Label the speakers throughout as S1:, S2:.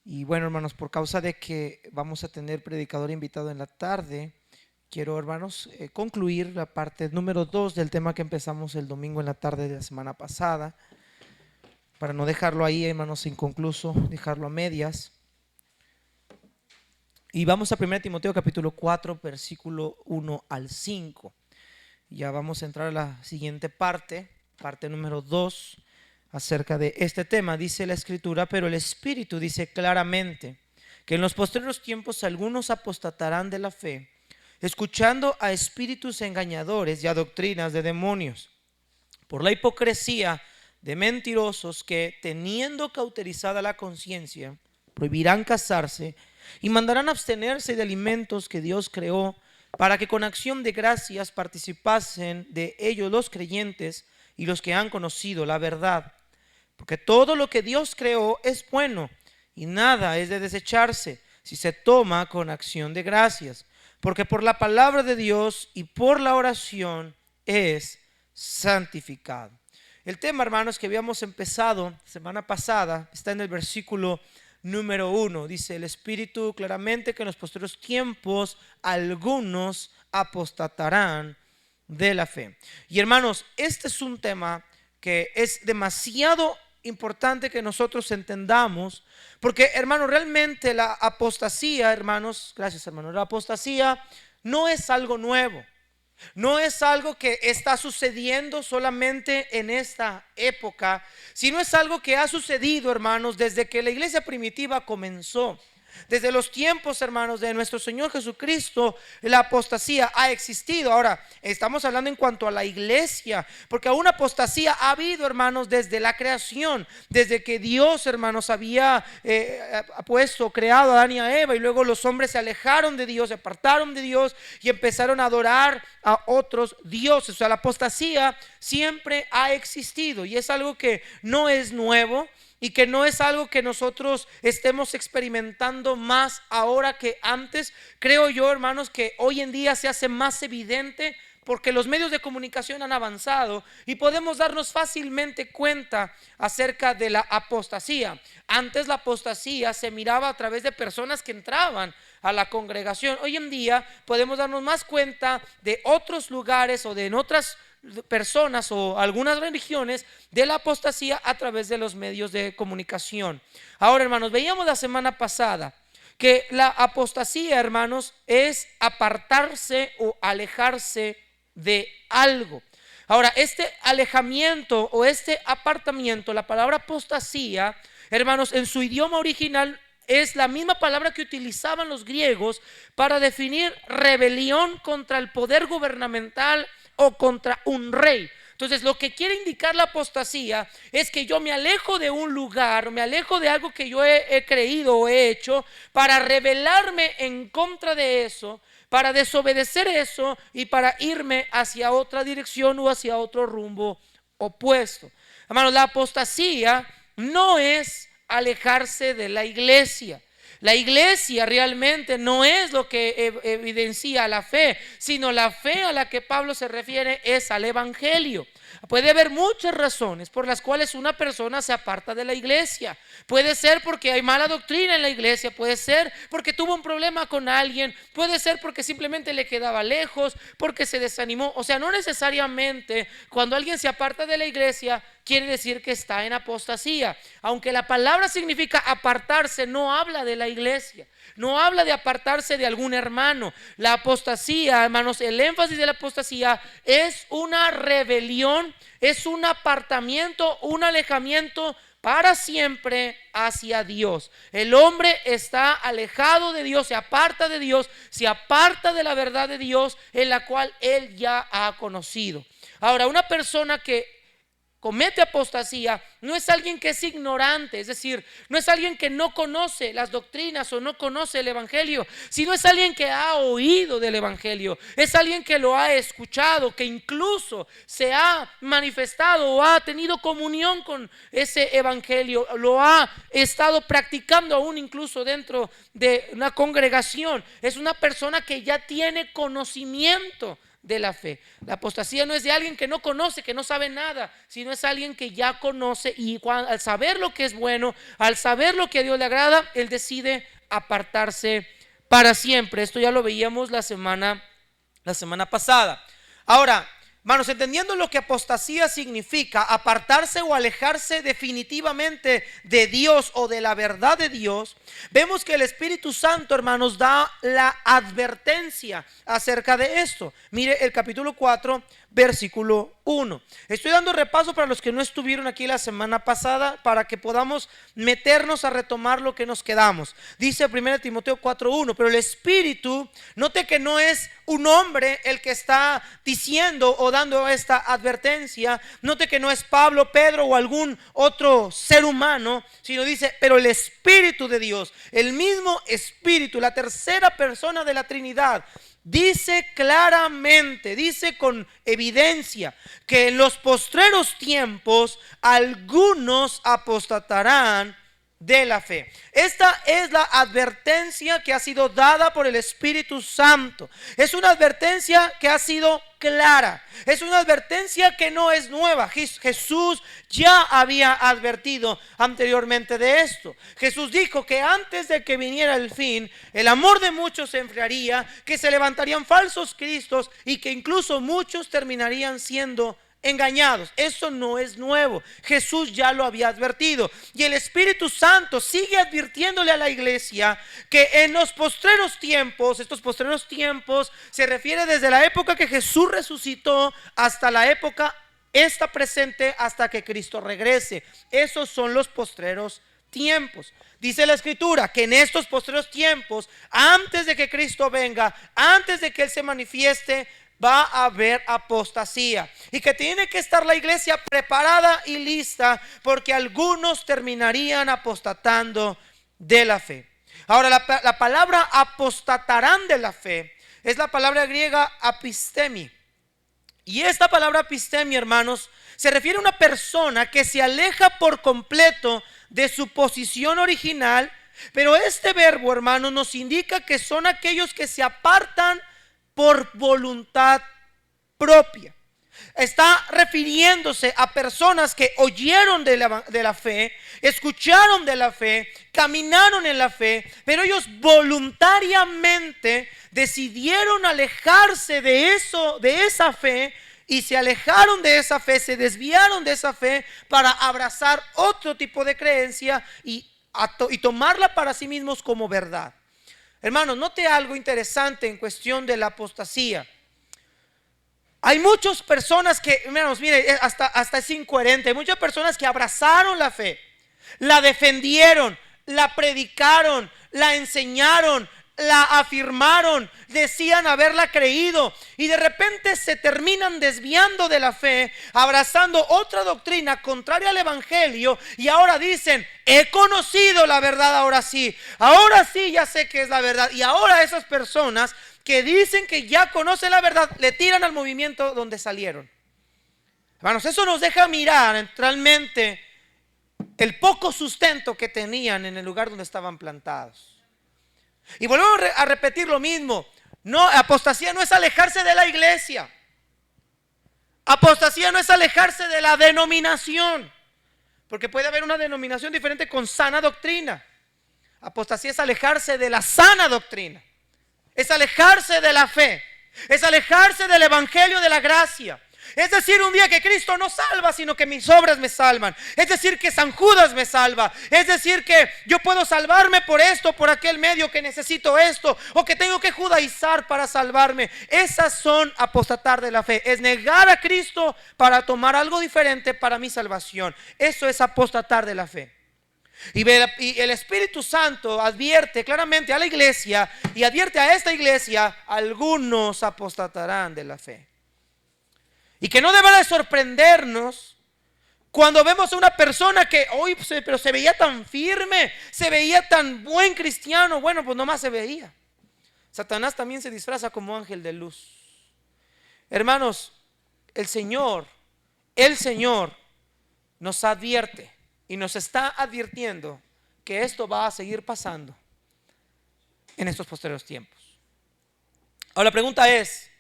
S1: Y bueno, hermanos, por causa de que vamos a tener predicador invitado en la tarde, quiero, hermanos, concluir la parte número 2 del tema que empezamos el domingo en la tarde de la semana pasada, para no dejarlo ahí, hermanos, inconcluso, dejarlo a medias. Y vamos a 1 Timoteo capítulo 4, versículo 1 al 5. Ya vamos a entrar a la siguiente parte número 2, acerca de este tema. Dice la Escritura: pero el Espíritu dice claramente que en los postreros tiempos algunos apostatarán de la fe, escuchando a espíritus engañadores y a doctrinas de demonios, por la hipocresía de mentirosos que, teniendo cauterizada la conciencia, prohibirán casarse y mandarán abstenerse de alimentos que Dios creó, para que con acción de gracias participasen de ellos los creyentes y los que han conocido la verdad. Porque todo lo que Dios creó es bueno, y nada es de desecharse si se toma con acción de gracias, porque por la palabra de Dios y por la oración es santificado. El tema, hermanos, que habíamos empezado semana pasada está en el versículo número 1. Dice el Espíritu claramente que en los posteriores tiempos algunos apostatarán de la fe. Y hermanos, este es un tema que es demasiado importante que nosotros entendamos, porque, hermanos, realmente la apostasía, hermanos, gracias, hermanos, la apostasía no es algo nuevo. No es algo que está sucediendo solamente en esta época, sino es algo que ha sucedido, hermanos, desde que la iglesia primitiva comenzó. Desde los tiempos, hermanos, de nuestro Señor Jesucristo, la apostasía ha existido. Ahora, estamos hablando en cuanto a la iglesia, porque aún apostasía ha habido, hermanos, desde la creación, desde que Dios, hermanos, había creado a Adán y a Eva, y luego los hombres se alejaron de Dios, se apartaron de Dios y empezaron a adorar a otros dioses. O sea, la apostasía siempre ha existido y es algo que no es nuevo, y que no es algo que nosotros estemos experimentando más ahora que antes. Creo yo, hermanos, que hoy en día se hace más evidente porque los medios de comunicación han avanzado y podemos darnos fácilmente cuenta acerca de la apostasía. Antes la apostasía se miraba a través de personas que entraban a la congregación. Hoy en día podemos darnos más cuenta de otros lugares o de en otras personas o algunas religiones de la apostasía a través de los medios de comunicación. Ahora, hermanos, veíamos la semana pasada que la apostasía, hermanos, es apartarse o alejarse de algo. Ahora, este alejamiento o este apartamiento, la palabra apostasía, hermanos, en su idioma original es la misma palabra que utilizaban los griegos para definir rebelión contra el poder gubernamental o contra un rey. Entonces, lo que quiere indicar la apostasía es que yo me alejo de un lugar, me alejo de algo que yo he creído o he hecho, para rebelarme en contra de eso, para desobedecer eso y para irme hacia otra dirección o hacia otro rumbo opuesto. Hermanos, la apostasía no es alejarse de la iglesia. La iglesia realmente no es lo que evidencia la fe, sino la fe a la que Pablo se refiere es al evangelio. Puede haber muchas razones por las cuales una persona se aparta de la iglesia. Puede ser porque hay mala doctrina en la iglesia, puede ser porque tuvo un problema con alguien, puede ser porque simplemente le quedaba lejos, porque se desanimó. O sea, no necesariamente cuando alguien se aparta de la iglesia quiere decir que está en apostasía. Aunque la palabra significa apartarse, no habla de la iglesia, no habla de apartarse de algún hermano. La apostasía, hermanos, el énfasis de la apostasía es una rebelión, es un apartamiento, un alejamiento para siempre hacia Dios. El hombre está alejado de Dios, se aparta de Dios, se aparta de la verdad de Dios en la cual él ya ha conocido. Ahora, una persona que comete apostasía no es alguien que es ignorante, es decir, no es alguien que no conoce las doctrinas o no conoce el evangelio, sino es alguien que ha oído del evangelio, es alguien que lo ha escuchado, que incluso se ha manifestado o ha tenido comunión con ese evangelio, lo ha estado practicando aún incluso dentro de una congregación. Es una persona que ya tiene conocimiento de la fe. La apostasía no es de alguien que no conoce, que no sabe nada, sino es alguien que ya conoce y al saber lo que es bueno, al saber lo que a Dios le agrada, él decide apartarse para siempre. Esto ya lo veíamos la semana pasada. Ahora, hermanos, entendiendo lo que apostasía significa, apartarse o alejarse definitivamente de Dios o de la verdad de Dios, vemos que el Espíritu Santo, hermanos, da la advertencia acerca de esto. Mire el capítulo 4, versículo 1. Estoy dando repaso para los que no estuvieron aquí la semana pasada, para que podamos meternos a retomar lo que nos quedamos. Dice 1 Timoteo 4:1, pero el Espíritu, note que no es un hombre el que está diciendo o dando esta advertencia, note que no es Pablo, Pedro o algún otro ser humano, sino dice, pero el Espíritu de Dios, el mismo Espíritu, la tercera persona de la Trinidad, dice claramente, dice con evidencia, que en los postreros tiempos algunos apostatarán de la fe. Esta es la advertencia que ha sido dada por el Espíritu Santo. Es una advertencia que ha sido clara. Es una advertencia que no es nueva. Jesús ya había advertido anteriormente de esto. Jesús dijo que antes de que viniera el fin, el amor de muchos se enfriaría, que se levantarían falsos cristos y que incluso muchos terminarían siendo engañados. Eso no es nuevo. Jesús ya lo había advertido. Y el Espíritu Santo sigue advirtiéndole a la iglesia que en los postreros tiempos, estos postreros tiempos se refiere desde la época que Jesús resucitó hasta la época esta presente, hasta que Cristo regrese. Esos son los postreros tiempos. Dice la Escritura que en estos postreros tiempos, antes de que Cristo venga, antes de que Él se manifieste, va a haber apostasía y que tiene que estar la iglesia preparada y lista, porque algunos terminarían apostatando de la fe. Ahora, la palabra apostatarán de la fe es la palabra griega apistemi, y esta palabra apistemi, hermanos, se refiere a una persona que se aleja por completo de su posición original. Pero este verbo, hermanos, nos indica que son aquellos que se apartan por voluntad propia. Está refiriéndose a personas que oyeron de la fe, escucharon de la fe, caminaron en la fe, pero ellos voluntariamente decidieron alejarse de esa fe, y se alejaron de esa fe, se desviaron de esa fe para abrazar otro tipo de creencia y tomarla para sí mismos como verdad. Hermanos, note algo interesante en cuestión de la apostasía. Hay muchas personas que, hermanos, mire, hasta es incoherente. Hay muchas personas que abrazaron la fe, la defendieron, la predicaron, la enseñaron, la afirmaron, decían haberla creído, y de repente se terminan desviando de la fe, abrazando otra doctrina contraria al evangelio, y ahora dicen, he conocido la verdad, ahora sí ya sé que es la verdad. Y ahora esas personas que dicen que ya conocen la verdad, le tiran al movimiento donde salieron. Hermanos, eso nos deja mirar realmente el poco sustento que tenían en el lugar donde estaban plantados. Y volvemos a repetir lo mismo. No, apostasía no es alejarse de la iglesia. Apostasía no es alejarse de la denominación, porque puede haber una denominación diferente con sana doctrina. Apostasía es alejarse de la sana doctrina, es alejarse de la fe, es alejarse del evangelio de la gracia. Es decir, un día que Cristo no salva, sino que mis obras me salvan. Es decir, que San Judas me salva. Es decir, que yo puedo salvarme por esto, por aquel medio, que necesito esto, o que tengo que judaizar para salvarme. Esas son apostatar de la fe. Es negar a Cristo para tomar algo diferente para mi salvación. Eso es apostatar de la fe. Y el Espíritu Santo advierte claramente a la iglesia, y advierte a esta iglesia: algunos apostatarán de la fe. Y que no deba de sorprendernos cuando vemos a una persona que hoy pero se veía tan firme, se veía tan buen cristiano. Bueno, pues nomás se veía. Satanás también se disfraza como ángel de luz. Hermanos, el Señor nos advierte y nos está advirtiendo que esto va a seguir pasando en estos posteriores tiempos. Ahora la pregunta es: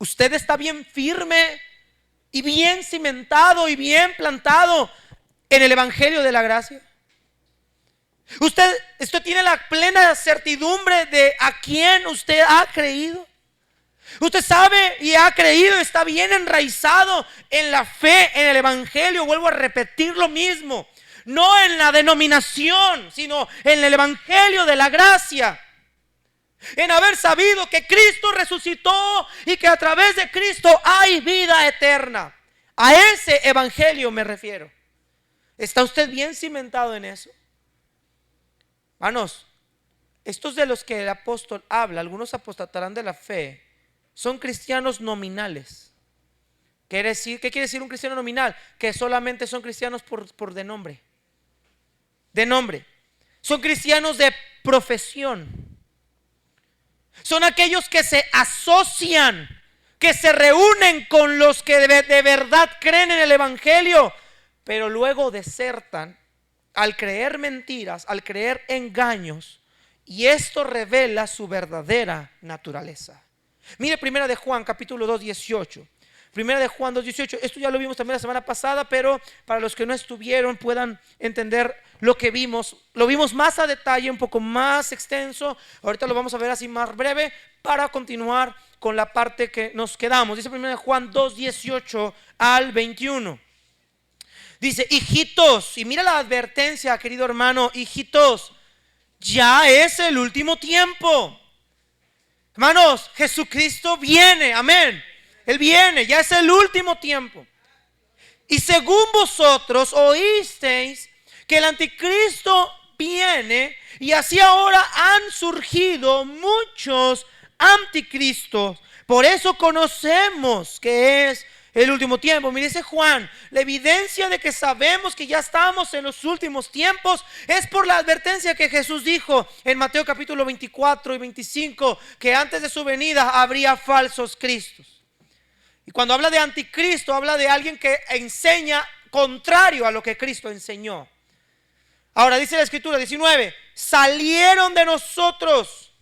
S1: ¿Usted está bien firme y bien cimentado y bien plantado en el evangelio de la gracia? ¿Usted tiene la plena certidumbre de a quién usted ha creído? Usted sabe y ha creído, está bien enraizado en la fe, en el evangelio. Vuelvo a repetir lo mismo, no en la denominación, sino en el evangelio de la gracia. En haber sabido que Cristo resucitó y que a través de Cristo hay vida eterna. A ese evangelio me refiero. ¿Está usted bien cimentado en eso? Hermanos, estos de los que el apóstol habla, algunos apostatarán de la fe, son cristianos nominales. ¿Qué quiere decir un cristiano nominal? Que solamente son cristianos por de nombre. De nombre. Son cristianos de profesión. Son aquellos que se asocian, que se reúnen con los que de verdad creen en el evangelio, pero luego desertan al creer mentiras, al creer engaños, y esto revela su verdadera naturaleza. Mire Primera de Juan capítulo 2, 18. Primera de Juan 2, 18. Esto ya lo vimos también la semana pasada, pero para los que no estuvieron puedan entender lo que vimos. Lo vimos más a detalle, un poco más extenso. Ahorita lo vamos a ver así más breve para continuar con la parte que nos quedamos. Dice Primera de Juan 2, 18 al 21. Dice: hijitos, y mira la advertencia, querido hermano, hijitos, ya es el último tiempo. Hermanos, Jesucristo viene, amén. Él viene, ya es el último tiempo. Y según vosotros oísteis que el anticristo viene, y así ahora han surgido muchos anticristos. Por eso conocemos que es el último tiempo. Mire, dice Juan, la evidencia de que sabemos que ya estamos en los últimos tiempos es por la advertencia que Jesús dijo en Mateo capítulo 24 y 25, que antes de su venida habría falsos cristos. Y cuando habla de anticristo, habla de alguien que enseña contrario a lo que Cristo enseñó. Ahora dice la escritura 19, salieron de nosotros,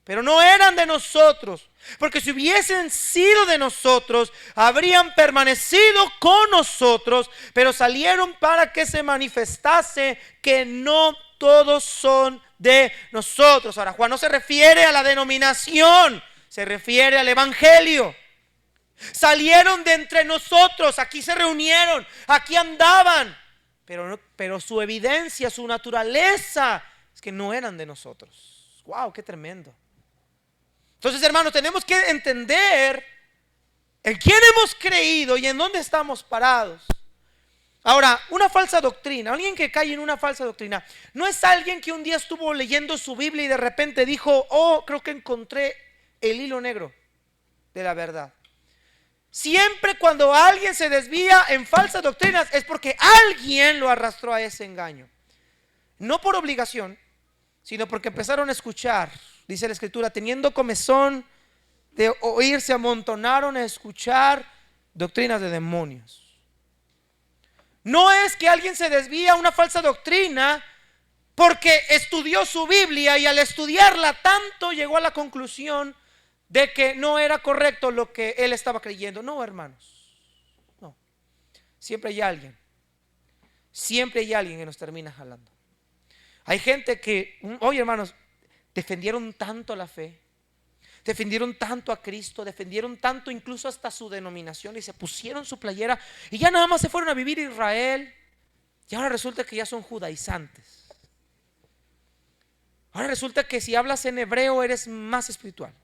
S1: pero no eran de nosotros, porque si hubiesen sido de nosotros, habrían permanecido con nosotros, pero salieron para que se manifestase que no todos son de nosotros. Ahora, Juan no se refiere a la denominación, se refiere al evangelio. Salieron de entre nosotros, aquí se reunieron, aquí andaban, pero su evidencia, su naturaleza es que no eran de nosotros. Wow, qué tremendo. Entonces, hermanos, tenemos que entender en quién hemos creído y en dónde estamos parados. Ahora, una falsa doctrina, alguien que cae en una falsa doctrina, no es alguien que un día estuvo leyendo su Biblia y de repente dijo: oh, creo que encontré el hilo negro de la verdad. Siempre cuando alguien se desvía en falsas doctrinas es porque alguien lo arrastró a ese engaño. No por obligación, sino porque empezaron a escuchar. Dice la escritura, teniendo comezón de oír, se amontonaron a escuchar doctrinas de demonios. No es que alguien se desvía a una falsa doctrina porque estudió su Biblia y al estudiarla tanto llegó a la conclusión de que no era correcto lo que él estaba creyendo. No, hermanos, no. Siempre hay alguien que nos termina jalando. Hay gente que, oye, hermanos, defendieron tanto la fe, defendieron tanto a Cristo, defendieron tanto incluso hasta su denominación y se pusieron su playera y ya nada más se fueron a vivir a Israel y ahora resulta que ya son judaizantes. Ahora resulta que si hablas en hebreo eres más espiritual.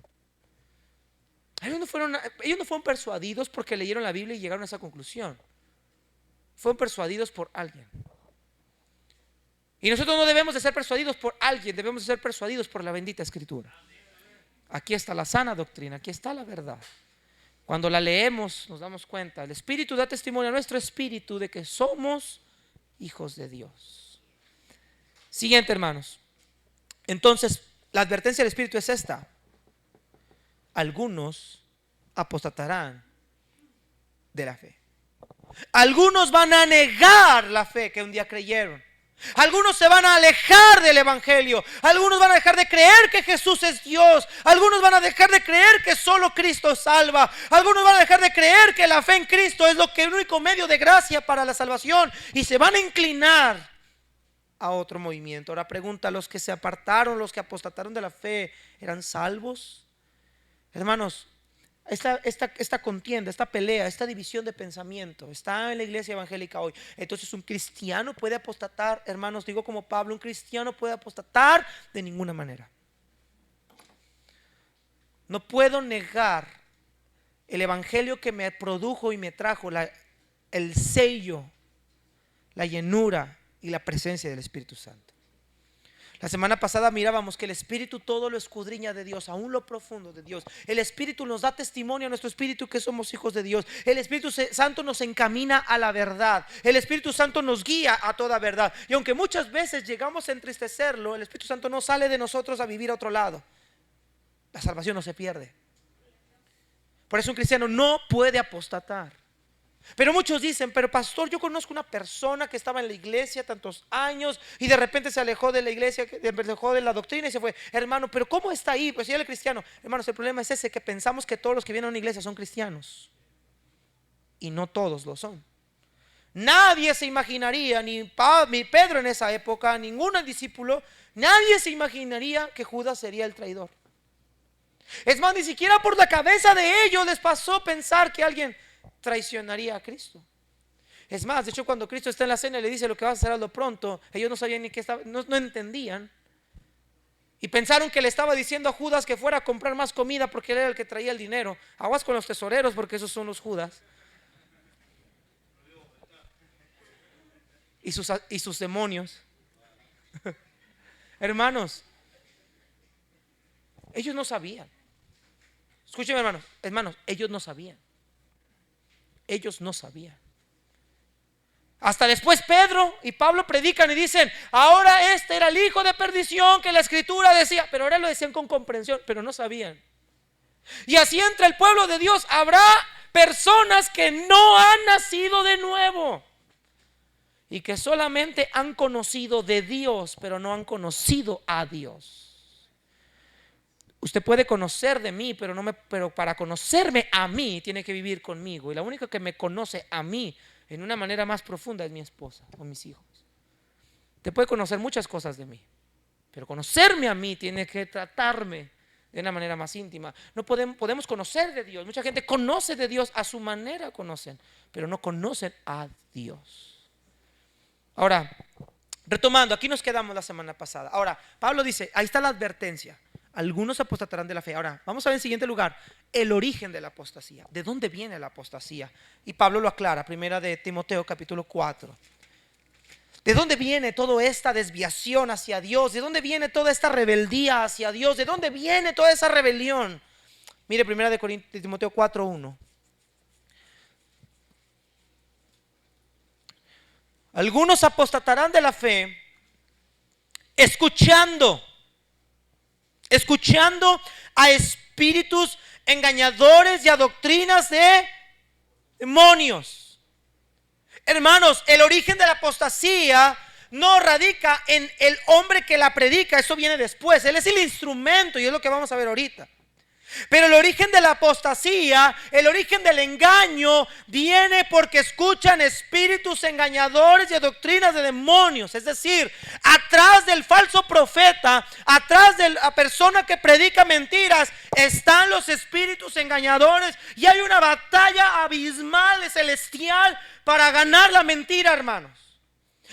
S1: Ellos no fueron persuadidos porque leyeron la Biblia y llegaron a esa conclusión. Fueron persuadidos por alguien. Y nosotros no debemos de ser persuadidos por alguien, debemos de ser persuadidos por la bendita escritura. Aquí está la sana doctrina, aquí está la verdad. Cuando la leemos nos damos cuenta. El Espíritu da testimonio a nuestro espíritu de que somos hijos de Dios. Siguiente, hermanos. Entonces, la advertencia del Espíritu es esta: algunos apostatarán de la fe. Algunos van a negar la fe que un día creyeron. Algunos se van a alejar del evangelio. Algunos van a dejar de creer que Jesús es Dios. Algunos van a dejar de creer que solo Cristo salva. Algunos van a dejar de creer que la fe en Cristo es el único medio de gracia para la salvación, y se van a inclinar a otro movimiento. Ahora pregunta: los que se apartaron, los que apostataron de la fe, ¿eran salvos? Hermanos, esta contienda, esta pelea, esta división de pensamiento está en la iglesia evangélica hoy. Entonces, un cristiano puede apostatar, hermanos, digo como Pablo, un cristiano puede apostatar de ninguna manera. No puedo negar el evangelio que me produjo y me trajo el sello, la llenura y la presencia del Espíritu Santo. La semana pasada mirábamos que el Espíritu todo lo escudriña de Dios, aún lo profundo de Dios. El Espíritu nos da testimonio a nuestro espíritu que somos hijos de Dios. El Espíritu Santo nos encamina a la verdad. El Espíritu Santo nos guía a toda verdad. Y aunque muchas veces llegamos a entristecerlo, el Espíritu Santo no sale de nosotros a vivir a otro lado. La salvación no se pierde. Por eso un cristiano no puede apostatar. Pero muchos dicen: pero pastor, yo conozco una persona que estaba en la iglesia tantos años y de repente se alejó de la iglesia, se alejó de la doctrina y se fue. Hermano, pero ¿cómo está ahí? Pues si él es cristiano. Hermanos, el problema es ese, que pensamos que todos los que vienen a una iglesia son cristianos, y no todos lo son. Nadie se imaginaría, ni Pedro en esa época, ningún discípulo, nadie se imaginaría que Judas sería el traidor. Es más, ni siquiera por la cabeza de ellos les pasó pensar que alguien traicionaría a Cristo. Es más, de hecho, cuando Cristo está en la cena y le dice: lo que vas a hacer, hazlo pronto, ellos no sabían ni qué estaba, no entendían, y pensaron que le estaba diciendo a Judas que fuera a comprar más comida porque él era el que traía el dinero. Aguas con los tesoreros, porque esos son los Judas y sus demonios. Hermanos, ellos no sabían. Escúchenme, hermanos, ellos no sabían. Ellos no sabían. Hasta después Pedro y Pablo predican y dicen: ahora este era el hijo de perdición que la escritura decía. Pero ahora lo decían con comprensión, pero no sabían. Y así entre el pueblo de Dios habrá personas que no han nacido de nuevo y que solamente han conocido de Dios, pero no han conocido a Dios. Usted puede conocer de mí, pero para conocerme a mí tiene que vivir conmigo. Y la única que me conoce a mí en una manera más profunda es mi esposa o mis hijos. Te puede conocer muchas cosas de mí, pero conocerme a mí tiene que tratarme de una manera más íntima. No podemos conocer de Dios. Mucha gente conoce de Dios a su manera, conocen, pero no conocen a Dios. Ahora, retomando, aquí nos quedamos la semana pasada. Ahora, Pablo dice, ahí está la advertencia: algunos apostatarán de la fe. Ahora, vamos a ver en siguiente lugar el origen de la apostasía. ¿De dónde viene la apostasía? Y Pablo lo aclara, primera de Timoteo capítulo 4. ¿De dónde viene toda esta desviación hacia Dios? ¿De dónde viene toda esta rebeldía hacia Dios? ¿De dónde viene toda esa rebelión? Mire, primera de Timoteo 4:1. Algunos apostatarán de la fe escuchando a espíritus engañadores y a doctrinas de demonios. Hermanos, el origen de la apostasía no radica en el hombre que la predica, eso viene después. Él es el instrumento y es lo que vamos a ver ahorita. Pero el origen de la apostasía, el origen del engaño, viene porque escuchan espíritus engañadores y doctrinas de demonios. Es decir, atrás del falso profeta, atrás de la persona que predica mentiras, están los espíritus engañadores. Y hay una batalla abismal, celestial, para ganar la mentira, hermanos.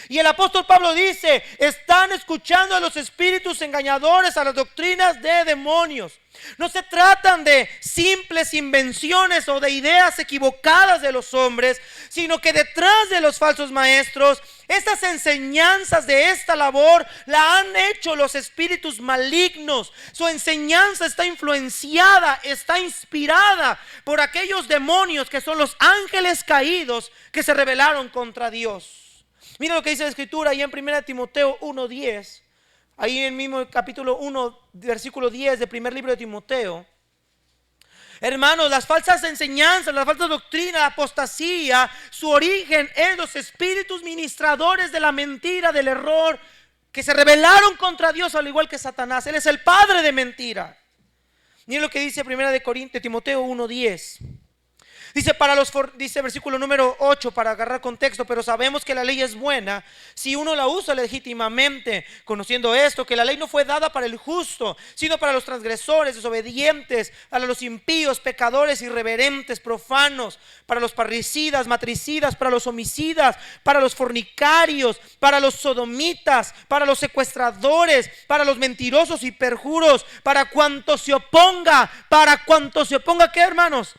S1: Y el apóstol Pablo dice: están escuchando a los espíritus engañadores, a las doctrinas de demonios. No se tratan de simples invenciones o de ideas equivocadas de los hombres, sino que detrás de los falsos maestros, estas enseñanzas de esta labor la han hecho los espíritus malignos. Su enseñanza está influenciada, está inspirada por aquellos demonios que son los ángeles caídos que se rebelaron contra Dios. Mira lo que dice la escritura ahí en 1 Timoteo 1:10. Ahí en el mismo capítulo 1, versículo 10 del primer libro de Timoteo. Hermanos, las falsas enseñanzas, la falsa doctrina, la apostasía, su origen es los espíritus ministradores de la mentira, del error, que se rebelaron contra Dios al igual que Satanás. Él es el padre de mentira. Miren lo que dice 1 de Corintios, Timoteo 1:10. Dice versículo número 8 para agarrar contexto: pero sabemos que la ley es buena si uno la usa legítimamente, conociendo esto, que la ley no fue dada para el justo, sino para los transgresores, desobedientes, para los impíos, pecadores, irreverentes, profanos, para los parricidas, matricidas, para los homicidas, para los fornicarios, para los sodomitas, para los secuestradores, para los mentirosos y perjuros, para cuanto se oponga, ¿qué, hermanos?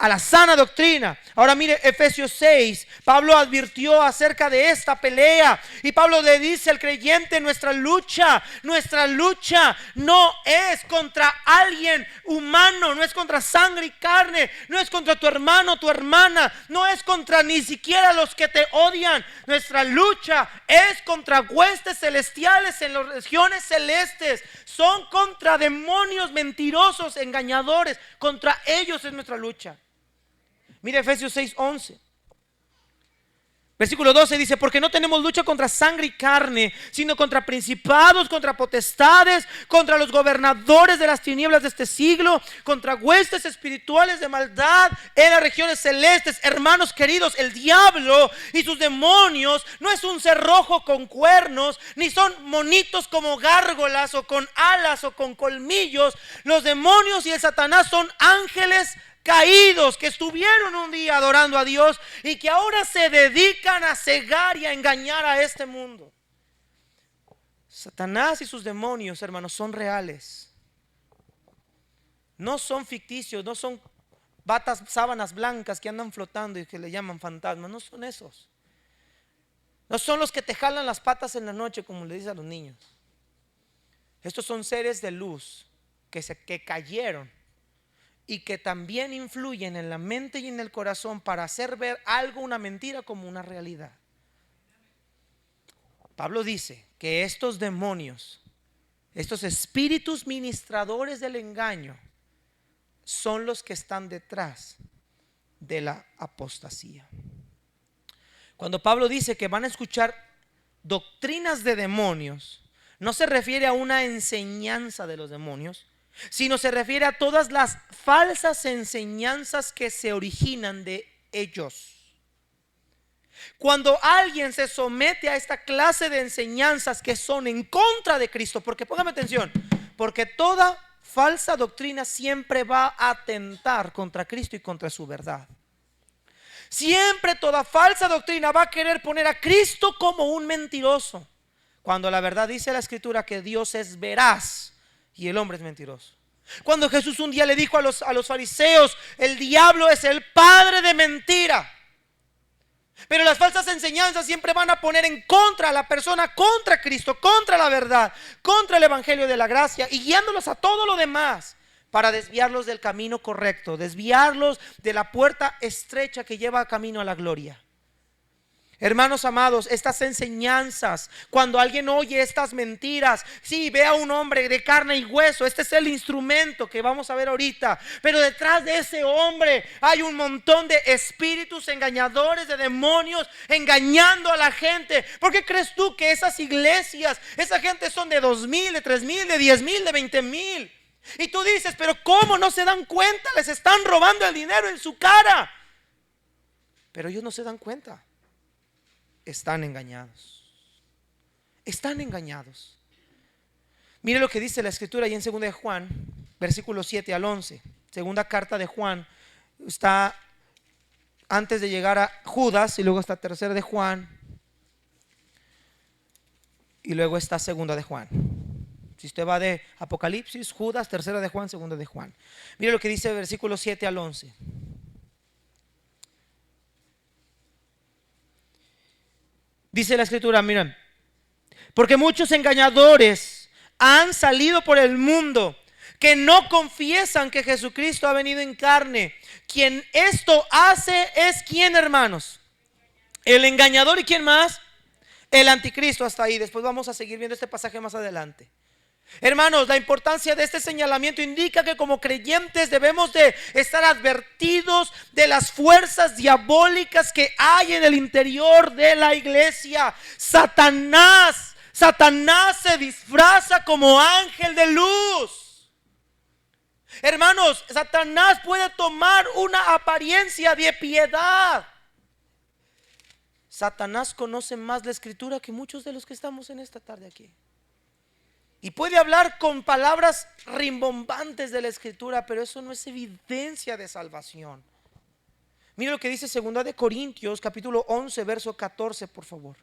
S1: A la sana doctrina. Ahora mire Efesios 6. Pablo advirtió acerca de esta pelea, y Pablo le dice al creyente: nuestra lucha no es contra alguien humano, no es contra sangre y carne, no es contra tu hermano, tu hermana, no es contra ni siquiera los que te odian. Nuestra lucha es contra huestes celestiales en las regiones celestes. Son contra demonios mentirosos, engañadores. Contra ellos es nuestra lucha. Mire Efesios 6:11. Versículo 12 dice: porque no tenemos lucha contra sangre y carne, sino contra principados, contra potestades, contra los gobernadores de las tinieblas de este siglo, contra huestes espirituales de maldad en las regiones celestes. Hermanos queridos, el diablo y sus demonios no es un cerrojo con cuernos, ni son monitos como gárgolas o con alas o con colmillos. Los demonios y el Satanás son ángeles caídos que estuvieron un día adorando a Dios y que ahora se dedican a cegar y a engañar a este mundo. Satanás y sus demonios, hermanos, son reales. No son ficticios, no son sábanas blancas que andan flotando y que le llaman fantasmas. No son esos. No son los que te jalan las patas en la noche, como le dicen a los niños. Estos son seres de luz que cayeron y que también influyen en la mente y en el corazón para hacer ver algo, una mentira, como una realidad. Pablo dice que estos demonios, estos espíritus ministradores del engaño, son los que están detrás de la apostasía. Cuando Pablo dice que van a escuchar doctrinas de demonios, no se refiere a una enseñanza de los demonios, sino se refiere a todas las falsas enseñanzas que se originan de ellos. Cuando alguien se somete a esta clase de enseñanzas que son en contra de Cristo, porque póngame atención, porque toda falsa doctrina siempre va a atentar contra Cristo y contra su verdad. Siempre toda falsa doctrina va a querer poner a Cristo como un mentiroso, cuando la verdad dice la Escritura que Dios es veraz y el hombre es mentiroso. Cuando Jesús un día le dijo a los fariseos: el diablo es el padre de mentira. Pero las falsas enseñanzas siempre van a poner en contra a la persona, contra Cristo, contra la verdad, contra el evangelio de la gracia, y guiándolos a todo lo demás para desviarlos del camino correcto, desviarlos de la puerta estrecha que lleva camino a la gloria. Hermanos amados, estas enseñanzas, cuando alguien oye estas mentiras, sí, ve a un hombre de carne y hueso, este es el instrumento que vamos a ver ahorita, pero detrás de ese hombre hay un montón de espíritus engañadores, de demonios engañando a la gente. ¿Por qué crees tú que esas iglesias, esa gente son de 2,000, de 3,000, de 10,000, de 20,000? Y tú dices: pero ¿cómo no se dan cuenta? Les están robando el dinero en su cara. Pero ellos no se dan cuenta. Están engañados. Están engañados. Mire lo que dice la Escritura ahí en 2 de Juan, versículos 7 al 11. Segunda carta de Juan. Está antes de llegar a Judas, y luego está tercera de Juan, y luego está segunda de Juan. Si usted va de Apocalipsis, Judas, tercera de Juan, segunda de Juan. Mire lo que dice versículos 7 al 11. Dice la Escritura, miren: porque muchos engañadores han salido por el mundo, que no confiesan que Jesucristo ha venido en carne. Quien esto hace es ¿quién, hermanos? El engañador. ¿Y quién más? El anticristo. Hasta ahí. Después vamos a seguir viendo este pasaje más adelante. Hermanos, la importancia de este señalamiento indica que como creyentes debemos de estar advertidos de las fuerzas diabólicas que hay en el interior de la iglesia. Satanás se disfraza como ángel de luz. Hermanos, Satanás puede tomar una apariencia de piedad. Satanás conoce más la escritura que muchos de los que estamos en esta tarde aquí. Y puede hablar con palabras rimbombantes de la escritura, pero eso no es evidencia de salvación. Mire lo que dice 2 de Corintios, capítulo 11, verso 14, por favor.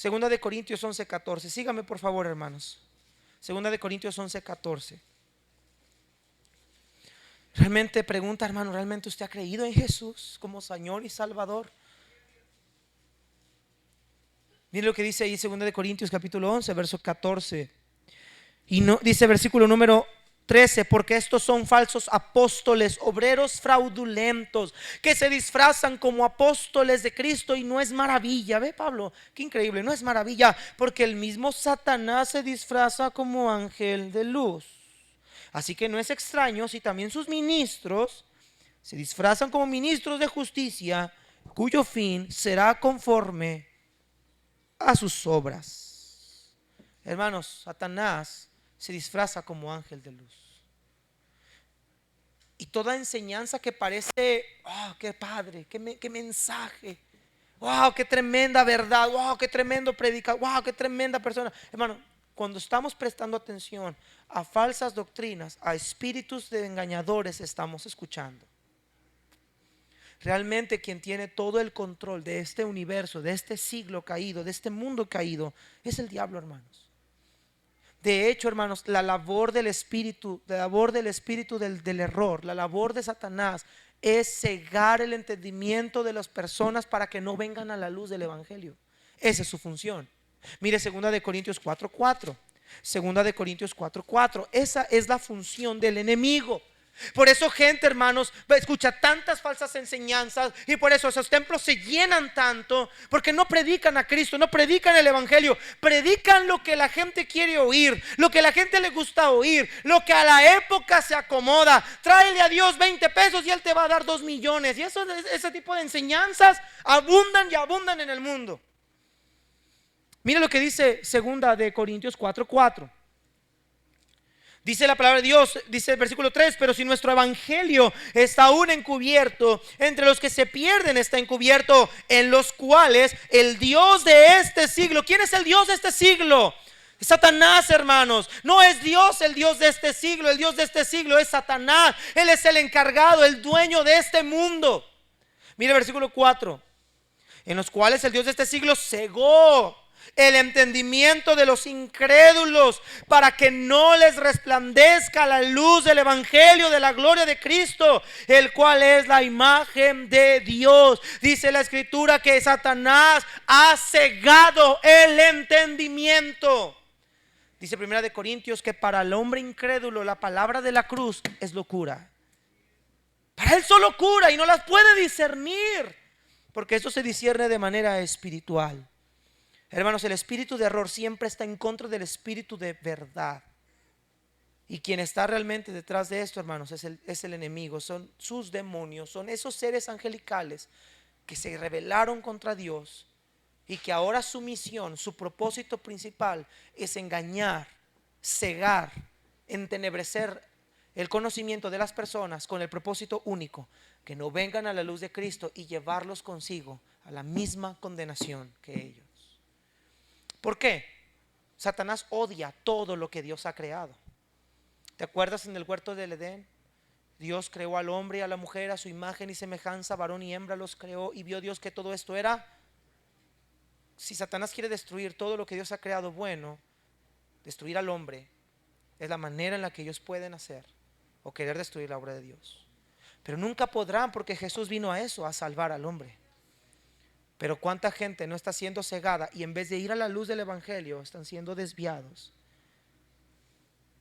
S1: 2 de Corintios 11, 14. Sígame, por favor, hermanos. 2 de Corintios 11, 14. Realmente pregunta, hermano, ¿realmente usted ha creído en Jesús como Señor y Salvador? Mire lo que dice ahí 2 de Corintios capítulo 11, verso 14. Y no, dice versículo número 13, porque estos son falsos apóstoles, obreros fraudulentos, que se disfrazan como apóstoles de Cristo. Y no es maravilla, ve Pablo, qué increíble, no es maravilla, porque el mismo Satanás se disfraza como ángel de luz. Así que no es extraño si también sus ministros se disfrazan como ministros de justicia, cuyo fin será conforme a sus obras. Hermanos, Satanás se disfraza como ángel de luz. Y toda enseñanza que parece, oh, qué padre, qué mensaje, wow, qué tremenda verdad, wow, qué tremendo predicador, wow, qué tremenda persona. Hermano, cuando estamos prestando atención a falsas doctrinas, a espíritus de engañadores, estamos escuchando. Realmente quien tiene todo el control de este universo, de este siglo caído, de este mundo caído, es el diablo, hermanos. De hecho, hermanos, la labor del espíritu del error, la labor de Satanás es cegar el entendimiento de las personas para que no vengan a la luz del evangelio. Esa es su función. Mire 2 de Corintios 4:4. 2 de Corintios 4:4. Esa es la función del enemigo. Por eso gente, hermanos, escucha tantas falsas enseñanzas, y por eso esos templos se llenan tanto, porque no predican a Cristo, no predican el evangelio, predican lo que la gente quiere oír, lo que la gente le gusta oír, lo que a la época se acomoda. Tráele a Dios 20 pesos y Él te va a dar 2 millones. Y ese tipo de enseñanzas abundan y abundan en el mundo. Mire lo que dice 2 de Corintios 4:4. Dice la palabra de Dios, dice el versículo 3, pero si nuestro evangelio está aún encubierto, entre los que se pierden está encubierto, en los cuales el Dios de este siglo, ¿quién es el Dios de este siglo? Satanás, hermanos. No es Dios el Dios de este siglo, el Dios de este siglo es Satanás. Él es el encargado, el dueño de este mundo. Mire el versículo 4, en los cuales el Dios de este siglo cegó el entendimiento de los incrédulos, para que no les resplandezca la luz del evangelio de la gloria de Cristo, el cual es la imagen de Dios. Dice la escritura que Satanás ha cegado el entendimiento. Dice 1 de Corintios que para el hombre incrédulo la palabra de la cruz es locura. Para él solo locura y no las puede discernir, porque eso se discierne de manera espiritual. Hermanos, el espíritu de error siempre está en contra del espíritu de verdad. Y quien está realmente detrás de esto, hermanos, es el enemigo. Son sus demonios, son esos seres angelicales que se rebelaron contra Dios y que ahora su misión, su propósito principal es engañar, cegar, entenebrecer el conocimiento de las personas con el propósito único, que no vengan a la luz de Cristo y llevarlos consigo a la misma condenación que ellos. ¿Por qué? Satanás odia todo lo que Dios ha creado. ¿Te acuerdas en el huerto del Edén? Dios creó al hombre y a la mujer a su imagen y semejanza, varón y hembra los creó, y vio Dios que todo esto era. Si Satanás quiere destruir todo lo que Dios ha creado bueno, destruir al hombre es la manera en la que ellos pueden hacer o querer destruir la obra de Dios. Pero nunca podrán, porque Jesús vino a eso, a salvar al hombre. Pero cuánta gente no está siendo cegada y en vez de ir a la luz del evangelio están siendo desviados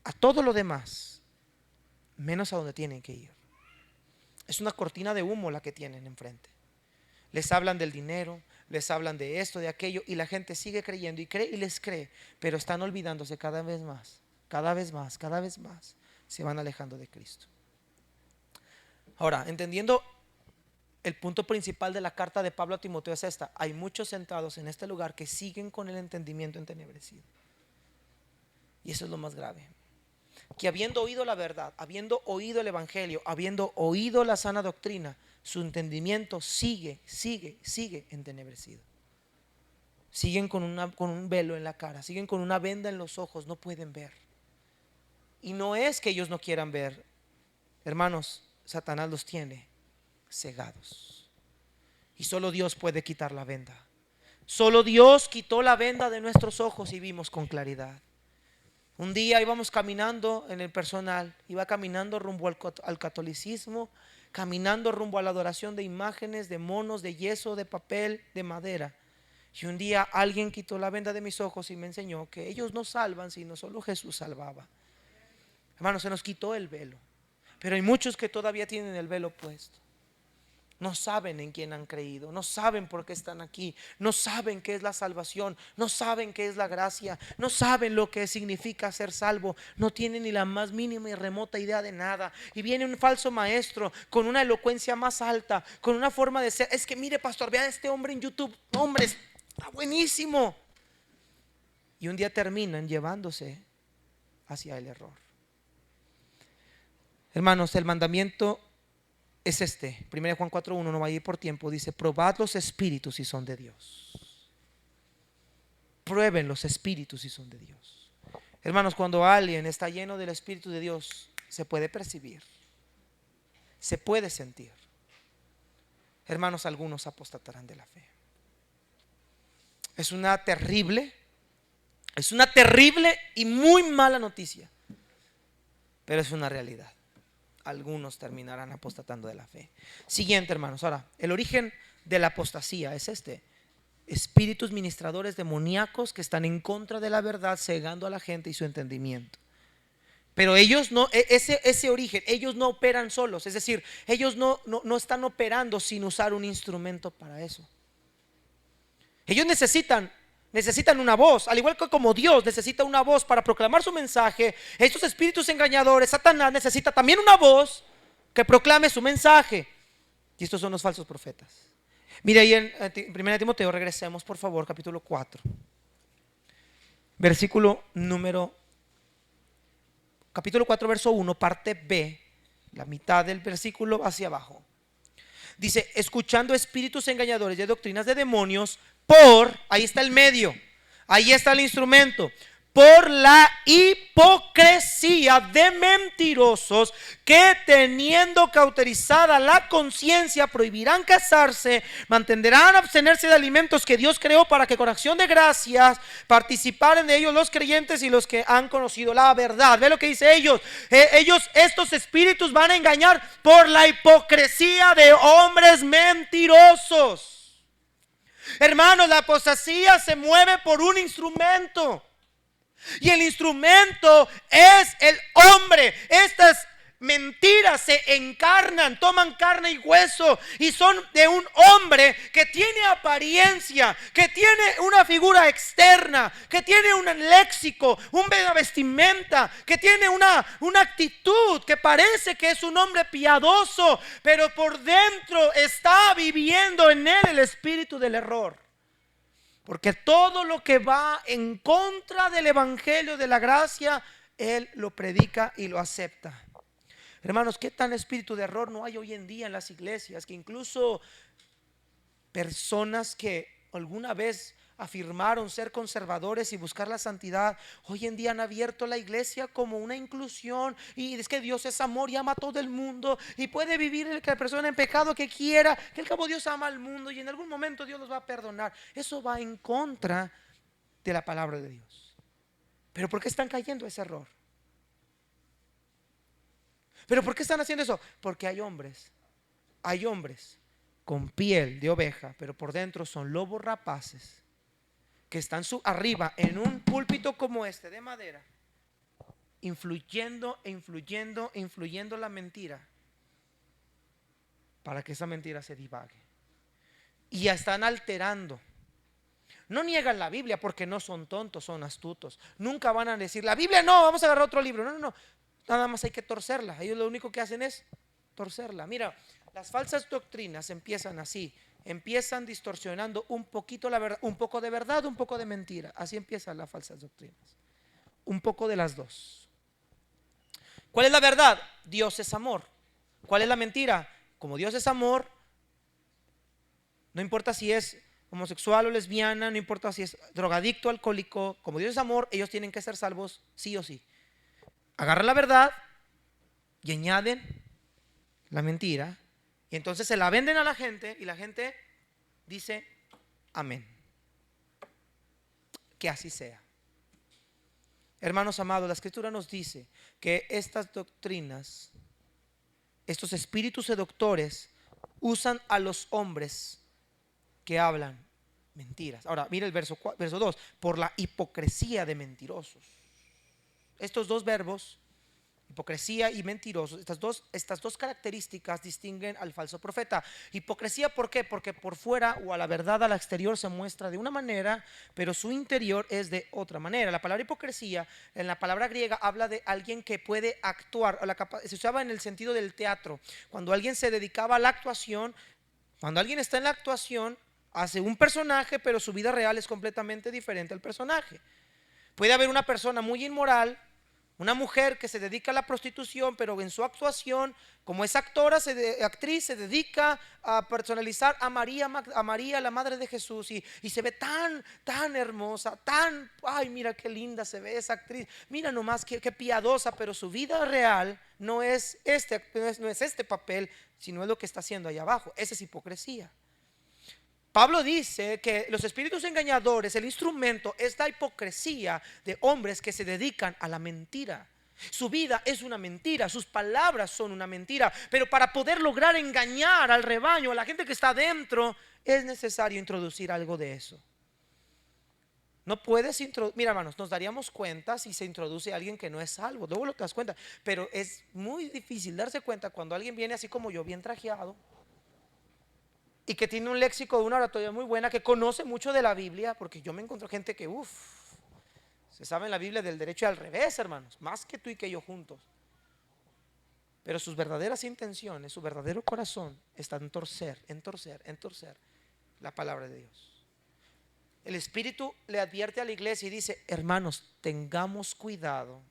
S1: a todo lo demás, menos a donde tienen que ir. Es una cortina de humo la que tienen enfrente. Les hablan del dinero, les hablan de esto, de aquello, y la gente sigue creyendo y cree y les cree, pero están olvidándose cada vez más, cada vez más, cada vez más, se van alejando de Cristo. Ahora, entendiendo el punto principal de la carta de Pablo a Timoteo es esta: hay muchos sentados en este lugar que siguen con el entendimiento entenebrecido. Y eso es lo más grave, que habiendo oído la verdad, habiendo oído el evangelio, habiendo oído la sana doctrina, su entendimiento sigue entenebrecido. Siguen con un velo en la cara, siguen con una venda en los ojos, no pueden ver. Y no es que ellos no quieran ver, hermanos, Satanás los tiene cegados. Y solo Dios puede quitar la venda. Solo Dios quitó la venda de nuestros ojos y vimos con claridad. Un día íbamos caminando en el personal, iba caminando rumbo al catolicismo, caminando rumbo a la adoración de imágenes, de monos, de yeso, de papel, de madera. Y un día alguien quitó la venda de mis ojos y me enseñó que ellos no salvan, sino solo Jesús salvaba. Hermanos, se nos quitó el velo, pero hay muchos que todavía tienen el velo puesto. No saben en quién han creído, no saben por qué están aquí, no saben qué es la salvación, no saben qué es la gracia, no saben lo que significa ser salvo, no tienen ni la más mínima y remota idea de nada. Y viene un falso maestro con una elocuencia más alta, con una forma de ser: es que mire, pastor, vea a este hombre en YouTube, hombre, está buenísimo. Y un día terminan llevándose hacia el error. Hermanos, el mandamiento es este: 1 Juan 4:1, no va a ir por tiempo, dice: probad los espíritus si son de Dios. Prueben los espíritus si son de Dios. Hermanos, cuando alguien está lleno del Espíritu de Dios, se puede percibir, se puede sentir. Hermanos, algunos apostatarán de la fe. Es una terrible y muy mala noticia, pero es una realidad. Algunos terminarán apostatando de la fe. Siguiente, hermanos. Ahora, el origen de la apostasía es este: espíritus ministradores demoníacos que están en contra de la verdad, cegando a la gente y su entendimiento. Pero ellos no, ese origen, ellos no operan solos. Es decir, ellos no están operando sin usar un instrumento para eso. Ellos necesitan una voz, al igual que como Dios necesita una voz para proclamar su mensaje. Estos espíritus engañadores, Satanás, necesita también una voz que proclame su mensaje. Y estos son los falsos profetas. Mire ahí en 1 Timoteo, regresemos por favor, capítulo 4, capítulo 4, verso 1, parte B, la mitad del versículo hacia abajo. Dice: escuchando espíritus engañadores y doctrinas de demonios, ahí está el medio, ahí está el instrumento, por la hipocresía de mentirosos que, teniendo cauterizada la conciencia, prohibirán casarse, mantendrán abstenerse de alimentos que Dios creó, para que con acción de gracias participaren de ellos los creyentes y los que han conocido la verdad. Ve lo que dice ellos. Estos espíritus van a engañar por la hipocresía de hombres mentirosos. Hermanos, la apostasía se mueve por un instrumento. Y el instrumento es el hombre. Estas mentiras se encarnan, toman carne y hueso, y son de un hombre que tiene apariencia, que tiene una figura externa, que tiene un léxico, una vestimenta, que tiene una actitud que parece que es un hombre piadoso, pero por dentro está viviendo en él el espíritu del error. Porque todo lo que va en contra del evangelio de la gracia, él lo predica y lo acepta. Hermanos, ¿qué tan espíritu de error no hay hoy en día en las iglesias? Que incluso personas que alguna vez afirmaron ser conservadores y buscar la santidad, hoy en día han abierto la iglesia como una inclusión, y es que Dios es amor y ama a todo el mundo, y puede vivir la persona en pecado que quiera, que al cabo Dios ama al mundo y en algún momento Dios los va a perdonar. Eso va en contra de la palabra de Dios. ¿Pero por qué están cayendo ese error? ¿Pero por qué están haciendo eso? Porque hay hombres con piel de oveja, pero por dentro son lobos rapaces, que están arriba en un púlpito como este de madera, influyendo la mentira, para que esa mentira se divague. y ya están alterando. No niegan la Biblia porque no son tontos, son astutos. Nunca van a decir, la Biblia no, vamos a agarrar otro libro. No, no, no. Nada más hay que torcerla. Ellos lo único que hacen es torcerla. Mira, las falsas doctrinas empiezan así. Empiezan distorsionando un poquito la verdad, un poco de verdad, un poco de mentira. Así empiezan las falsas doctrinas. Un poco de las dos. ¿Cuál es la verdad? Dios es amor. ¿Cuál es la mentira? Como Dios es amor, no importa si es homosexual o lesbiana, no importa si es drogadicto, alcohólico, como Dios es amor, ellos tienen que ser salvos sí o sí. Agarran la verdad y añaden la mentira, y entonces se la venden a la gente y la gente dice amén. Que así sea. Hermanos amados, la Escritura nos dice que estas doctrinas, estos espíritus seductores, usan a los hombres que hablan mentiras. Ahora, mira el verso 2, por la hipocresía de mentirosos. Estos dos verbos, hipocresía y mentirosos, estas dos características distinguen al falso profeta. Hipocresía, ¿por qué? Porque por fuera o a la verdad al exterior se muestra de una manera, pero su interior es de otra manera. La palabra hipocresía en la palabra griega habla de alguien que puede actuar, se usaba en el sentido del teatro. Cuando alguien se dedicaba a la actuación, cuando alguien está en la actuación, hace un personaje, pero su vida real es completamente diferente al personaje. Puede haber una persona muy inmoral, una mujer que se dedica a la prostitución, pero en su actuación, como es actriz, se dedica a personalizar a María, la madre de Jesús, y se ve tan hermosa, ay, mira qué linda se ve esa actriz, mira nomás qué piadosa, pero su vida real no es este papel, sino es lo que está haciendo allá abajo. Esa es hipocresía. Pablo dice que los espíritus engañadores, el instrumento es la hipocresía de hombres que se dedican a la mentira. Su vida es una mentira, sus palabras son una mentira, pero para poder lograr engañar al rebaño, a la gente que está adentro, es necesario introducir algo de eso. No puedes introducir, mira hermanos, nos daríamos cuenta si se introduce a alguien que no es salvo, luego lo te das cuenta, pero es muy difícil darse cuenta cuando alguien viene así como yo, bien trajeado, y que tiene un léxico de una oratoria muy buena, que conoce mucho de la Biblia, porque yo me encuentro gente que se sabe en la Biblia del derecho y al revés, hermanos, más que tú y que yo juntos. Pero sus verdaderas intenciones, su verdadero corazón está en torcer la palabra de Dios. El Espíritu le advierte a la iglesia y dice: hermanos, tengamos cuidado,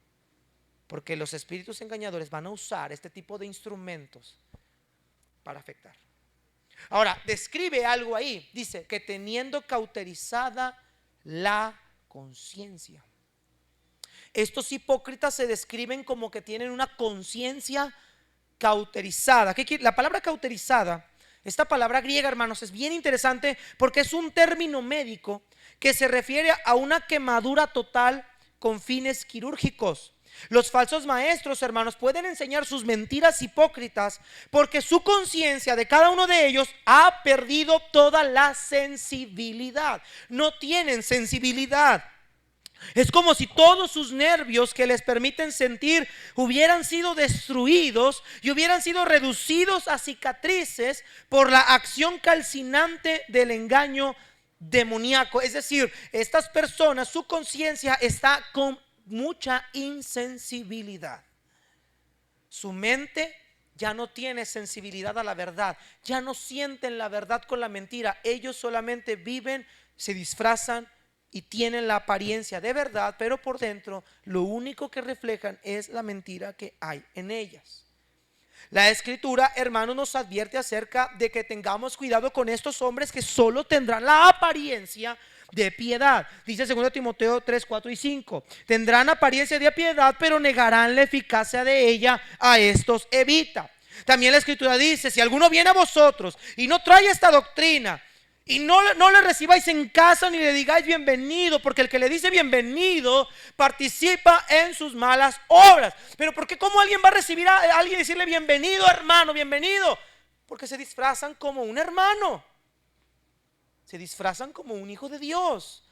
S1: porque los espíritus engañadores van a usar este tipo de instrumentos para afectar. Ahora, describe algo ahí, dice que teniendo cauterizada la conciencia. Estos hipócritas se describen como que tienen una conciencia cauterizada. La palabra cauterizada, esta palabra griega, hermanos, es bien interesante porque es un término médico que se refiere a una quemadura total con fines quirúrgicos. Los falsos maestros, hermanos, pueden enseñar sus mentiras hipócritas porque su conciencia de cada uno de ellos ha perdido toda la sensibilidad. No tienen sensibilidad. Es como si todos sus nervios que les permiten sentir hubieran sido destruidos y hubieran sido reducidos a cicatrices por la acción calcinante del engaño demoníaco. Es decir, estas personas, su conciencia está con mucha insensibilidad. Su mente ya no tiene sensibilidad a la verdad, ya no sienten la verdad con la mentira. Ellos solamente viven, se disfrazan y tienen la apariencia de verdad, pero por dentro lo único que reflejan es la mentira que hay en ellas. La Escritura, hermanos, nos advierte acerca de que tengamos cuidado con estos hombres que solo tendrán la apariencia de piedad. Dice 2 Timoteo 3, 4 y 5: tendrán apariencia de piedad, pero negarán la eficacia de ella. A estos evita. También la Escritura dice: si alguno viene a vosotros y no trae esta doctrina, y no le recibáis en casa ni le digáis bienvenido, porque el que le dice bienvenido participa en sus malas obras. Pero ¿por qué? ¿Cómo alguien va a recibir a alguien y decirle bienvenido, hermano, bienvenido? Porque se disfrazan como un hermano, se disfrazan como un hijo de Dios,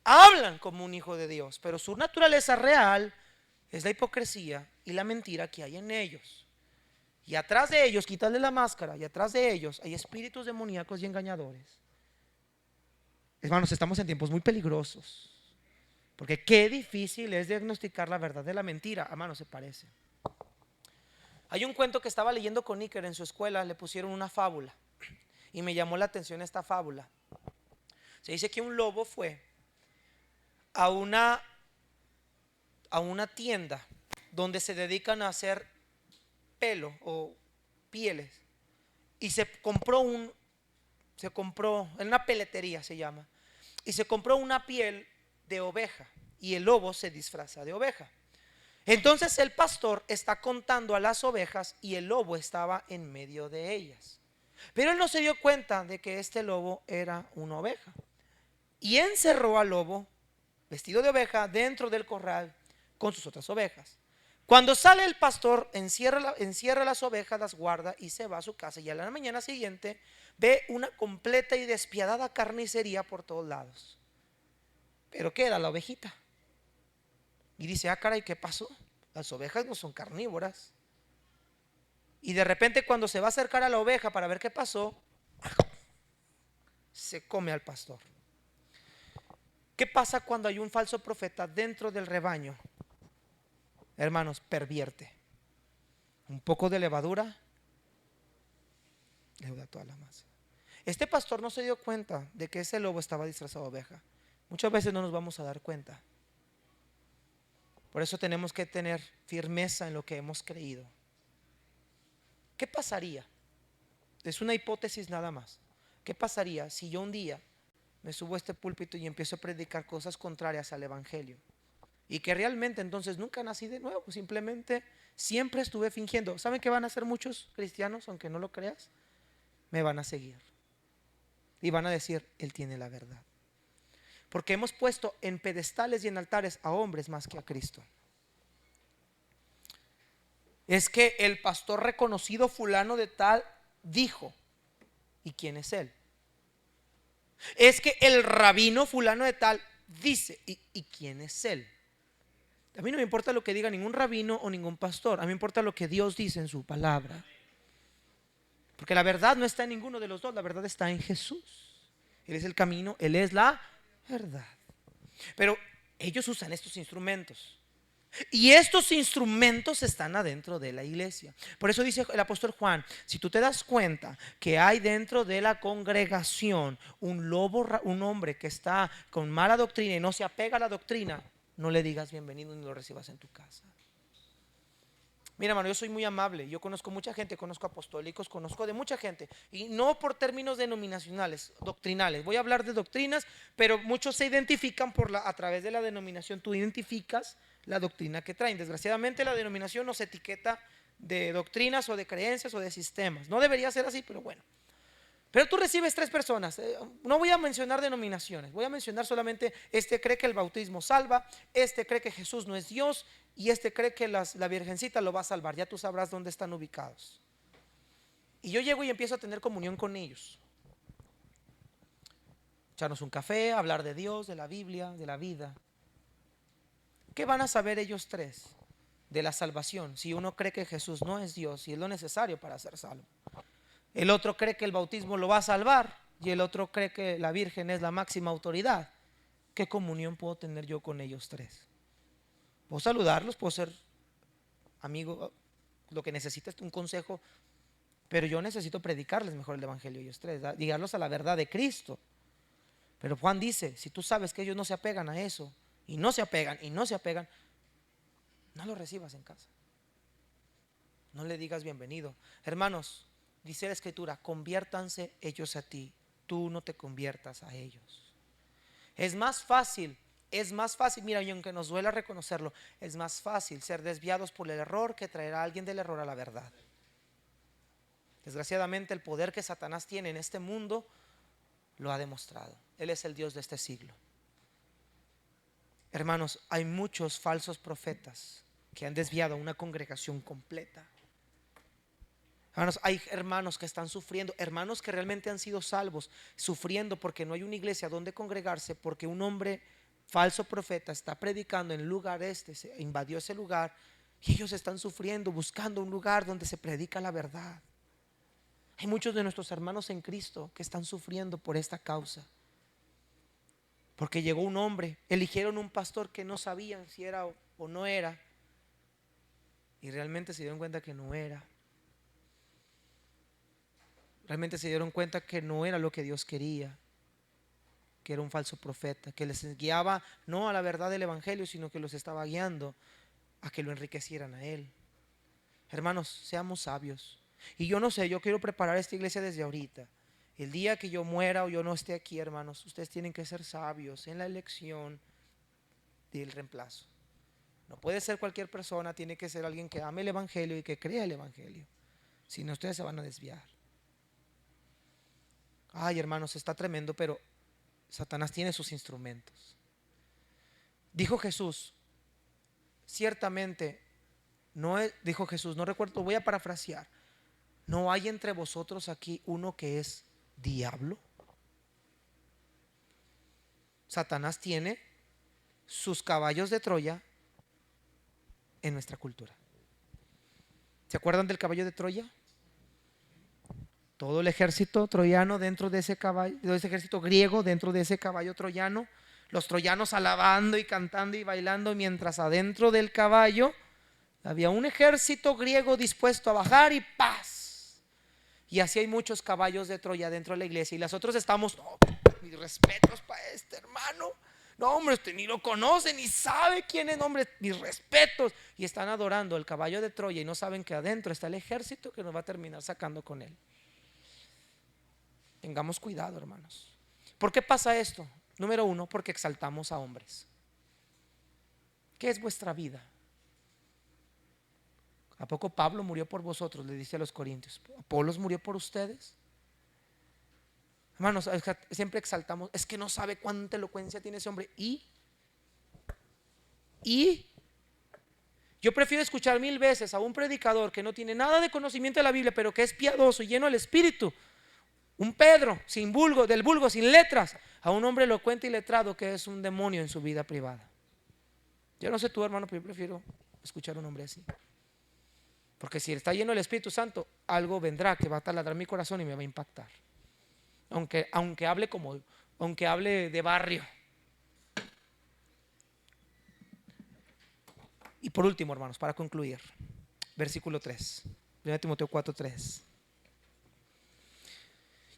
S1: hablan como un hijo de Dios, pero su naturaleza real es la hipocresía y la mentira que hay en ellos. Y atrás de ellos, quitarle la máscara, y atrás de ellos hay espíritus demoníacos y engañadores. Hermanos, estamos en tiempos muy peligrosos. Porque qué difícil es diagnosticar la verdad de la mentira. Hermanos, se parece. Hay un cuento que estaba leyendo con Iker en su escuela, le pusieron una fábula. Y me llamó la atención esta fábula. Se dice que un lobo fue a una tienda donde se dedican a hacer pelo o pieles. Y se compró en una peletería se llama. Y se compró una piel de oveja. Y el lobo se disfraza de oveja. Entonces el pastor está contando a las ovejas y el lobo estaba en medio de ellas. Pero él no se dio cuenta de que este lobo era una oveja. Y encerró al lobo, vestido de oveja, dentro del corral con sus otras ovejas. Cuando sale el pastor, encierra las ovejas, las guarda y se va a su casa. Y a la mañana siguiente ve una completa y despiadada carnicería por todos lados. ¿Pero qué era? La ovejita. Y dice, ah, caray, ¿qué pasó? Las ovejas no son carnívoras. Y de repente cuando se va a acercar a la oveja para ver qué pasó, se come al pastor. ¿Qué pasa cuando hay un falso profeta dentro del rebaño? Hermanos, pervierte. Un poco de levadura leuda toda la masa. Este pastor no se dio cuenta de que ese lobo estaba disfrazado de oveja. Muchas veces no nos vamos a dar cuenta. Por eso tenemos que tener firmeza en lo que hemos creído. ¿Qué pasaría? Es una hipótesis nada más. ¿Qué pasaría si yo un día me subo a este púlpito y empiezo a predicar cosas contrarias al evangelio? Y que realmente entonces nunca nací de nuevo, simplemente siempre estuve fingiendo. ¿Saben qué van a hacer muchos cristianos, aunque no lo creas? Me van a seguir. Y van a decir, él tiene la verdad. Porque hemos puesto en pedestales y en altares a hombres más que a Cristo. Es que el pastor reconocido fulano de tal dijo, ¿y quién es él? Es que el rabino fulano de tal dice, ¿y quién es él? A mí no me importa lo que diga ningún rabino o ningún pastor. A mí me importa lo que Dios dice en su palabra. Porque la verdad no está en ninguno de los dos. La verdad está en Jesús. Él es el camino, Él es la verdad. Pero ellos usan estos instrumentos. Y estos instrumentos están adentro de la iglesia. Por eso dice el apóstol Juan, si tú te das cuenta que hay dentro de la congregación un lobo, un hombre que está con mala doctrina y no se apega a la doctrina, no le digas bienvenido ni lo recibas en tu casa. Mira, hermano, yo soy muy amable. Yo conozco mucha gente, conozco apostólicos, conozco de mucha gente. Y no por términos denominacionales, doctrinales. Voy a hablar de doctrinas, pero muchos se identifican a través de la denominación. Tú identificas la doctrina que traen. Desgraciadamente la denominación nos etiqueta de doctrinas o de creencias o de sistemas. No debería ser así, pero bueno. Pero tú recibes 3 personas. No voy a mencionar denominaciones. Voy a mencionar solamente: este cree que el bautismo salva, este cree que Jesús no es Dios, y este cree que la Virgencita lo va a salvar. Ya tú sabrás dónde están ubicados. Y yo llego y empiezo a tener comunión con ellos. Echarnos un café, hablar de Dios, de la Biblia, de la vida. ¿Qué van a saber ellos 3 de la salvación si uno cree que Jesús no es Dios y es lo necesario para ser salvo? El otro cree que el bautismo lo va a salvar y el otro cree que la Virgen es la máxima autoridad. ¿Qué comunión puedo tener yo con ellos 3? Puedo saludarlos, puedo ser amigo, lo que necesites, un consejo, pero yo necesito predicarles mejor el evangelio a ellos 3, guiarlos a la verdad de Cristo. Pero Juan dice, si tú sabes que ellos no se apegan a eso, y no se apegan, no los recibas en casa. No le digas bienvenido. Hermanos, dice la escritura, conviértanse ellos a ti, tú no te conviertas a ellos. Es más fácil, mira, y aunque nos duela reconocerlo, es más fácil ser desviados por el error que traer a alguien del error a la verdad. Desgraciadamente el poder que Satanás tiene en este mundo lo ha demostrado. Él es el Dios de este siglo. Hermanos, hay muchos falsos profetas que han desviado a una congregación completa. Hermanos, hay hermanos que están sufriendo, hermanos que realmente han sido salvos, sufriendo porque no hay una iglesia donde congregarse, porque un hombre falso profeta está predicando en el lugar se invadió ese lugar Y ellos están sufriendo, buscando un lugar donde se predica la verdad. Hay muchos de nuestros hermanos en Cristo que están sufriendo por esta causa. Porque llegó un hombre, eligieron un pastor que no sabían si era o no era. Y realmente se dieron cuenta que no era. Realmente se dieron cuenta que no era lo que Dios quería, que era un falso profeta, que les guiaba no a la verdad del evangelio, sino que los estaba guiando a que lo enriquecieran a él. Hermanos, seamos sabios. Y yo no sé, yo quiero preparar esta iglesia desde ahorita. El día que yo muera o yo no esté aquí, hermanos, ustedes tienen que ser sabios en la elección del reemplazo. No puede ser cualquier persona, tiene que ser alguien que ame el evangelio y que crea el evangelio. Si no, ustedes se van a desviar. Ay, hermanos, está tremendo, pero Satanás tiene sus instrumentos. Dijo Jesús, ciertamente, dijo Jesús, no recuerdo, voy a parafrasear. ¿No hay entre vosotros aquí uno que es diablo? Satanás tiene sus caballos de Troya en nuestra cultura. ¿Se acuerdan del caballo de Troya? Todo el ejército troyano dentro de ese caballo, de ese ejército griego dentro de ese caballo troyano, los troyanos alabando y cantando y bailando, mientras adentro del caballo había un ejército griego dispuesto a bajar y paz. Y así hay muchos caballos de Troya dentro de la iglesia y nosotros estamos, no, mis respetos para este hermano. No, hombre, usted ni lo conoce, ni sabe quién es, hombre, mis respetos. Y están adorando el caballo de Troya y no saben que adentro está el ejército que nos va a terminar sacando con él. Tengamos cuidado, hermanos. ¿Por qué pasa esto? Número uno, porque exaltamos a hombres. ¿Qué es vuestra vida? ¿A poco Pablo murió por vosotros? Le dice a los corintios. ¿Apolos murió por ustedes? Hermanos, siempre exaltamos. Es que no sabe cuánta elocuencia tiene ese hombre. Y yo prefiero escuchar 1000 veces a un predicador que no tiene nada de conocimiento de la Biblia, pero que es piadoso y lleno del Espíritu. Un Pedro sin vulgo, del vulgo, sin letras, a un hombre elocuente y letrado que es un demonio en su vida privada. Yo no sé tú, hermano, pero yo prefiero escuchar a un hombre así. Porque si está lleno del Espíritu Santo, algo vendrá que va a taladrar mi corazón y me va a impactar. Aunque hable de barrio. Y por último, hermanos, para concluir, versículo 3, 1 Timoteo 4:3.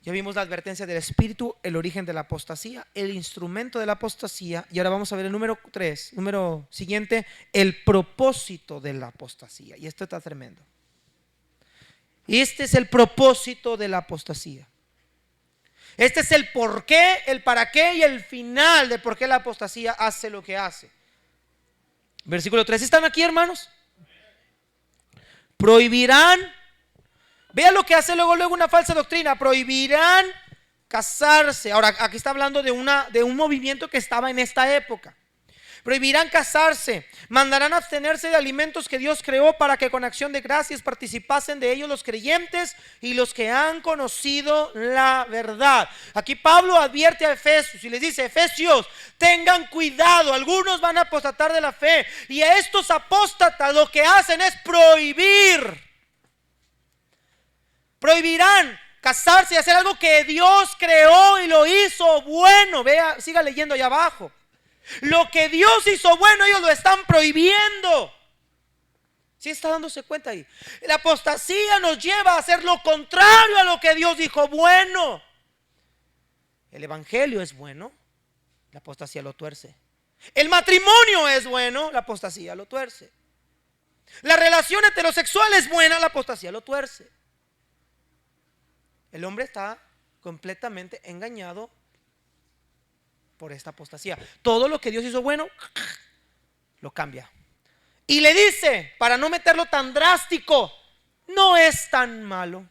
S1: Ya vimos la advertencia del espíritu, el origen de la apostasía, el instrumento de la apostasía. Y ahora vamos a ver el número 3, número siguiente, el propósito de la apostasía. Y esto está tremendo. Y este es el propósito de la apostasía. Este es el por qué, el para qué y el final de por qué la apostasía hace lo que hace. Versículo 3, ¿están aquí, hermanos? Prohibirán. Vea lo que hace luego una falsa doctrina. Prohibirán casarse. Ahora, aquí está hablando de un movimiento que estaba en esta época. Prohibirán casarse. Mandarán abstenerse de alimentos que Dios creó para que con acción de gracias participasen de ellos los creyentes y los que han conocido la verdad. Aquí Pablo advierte a Efesios y les dice: Efesios, tengan cuidado, algunos van a apostatar de la fe. Y a estos apóstatas lo que hacen es prohibir. Prohibirán casarse y hacer algo que Dios creó y lo hizo bueno. Vea, siga leyendo allá abajo. Lo que Dios hizo bueno, ellos lo están prohibiendo. ¿Sí está dándose cuenta ahí? La apostasía nos lleva a hacer lo contrario a lo que Dios dijo bueno. El evangelio es bueno, la apostasía lo tuerce. El matrimonio es bueno, la apostasía lo tuerce. La relación heterosexual es buena, la apostasía lo tuerce. El hombre está completamente engañado por esta apostasía. Todo lo que Dios hizo bueno, lo cambia. Y le dice, para no meterlo tan drástico, no es tan malo.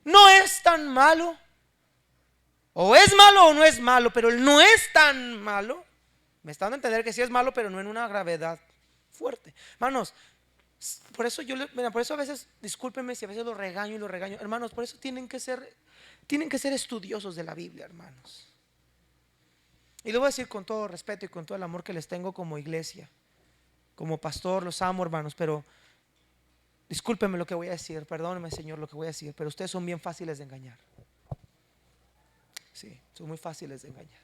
S1: No es tan malo. O es malo o no es malo, pero no es tan malo. Me está dando a entender que sí es malo, pero no en una gravedad fuerte. Hermanos, por eso por eso a veces, discúlpenme si a veces lo regaño. Hermanos, por eso tienen que ser estudiosos de la Biblia, hermanos. Y lo voy a decir con todo respeto y con todo el amor que les tengo como iglesia. Como pastor los amo, hermanos, pero discúlpeme lo que voy a decir, perdóneme, Señor, lo que voy a decir, pero ustedes son bien fáciles de engañar. Sí, son muy fáciles de engañar.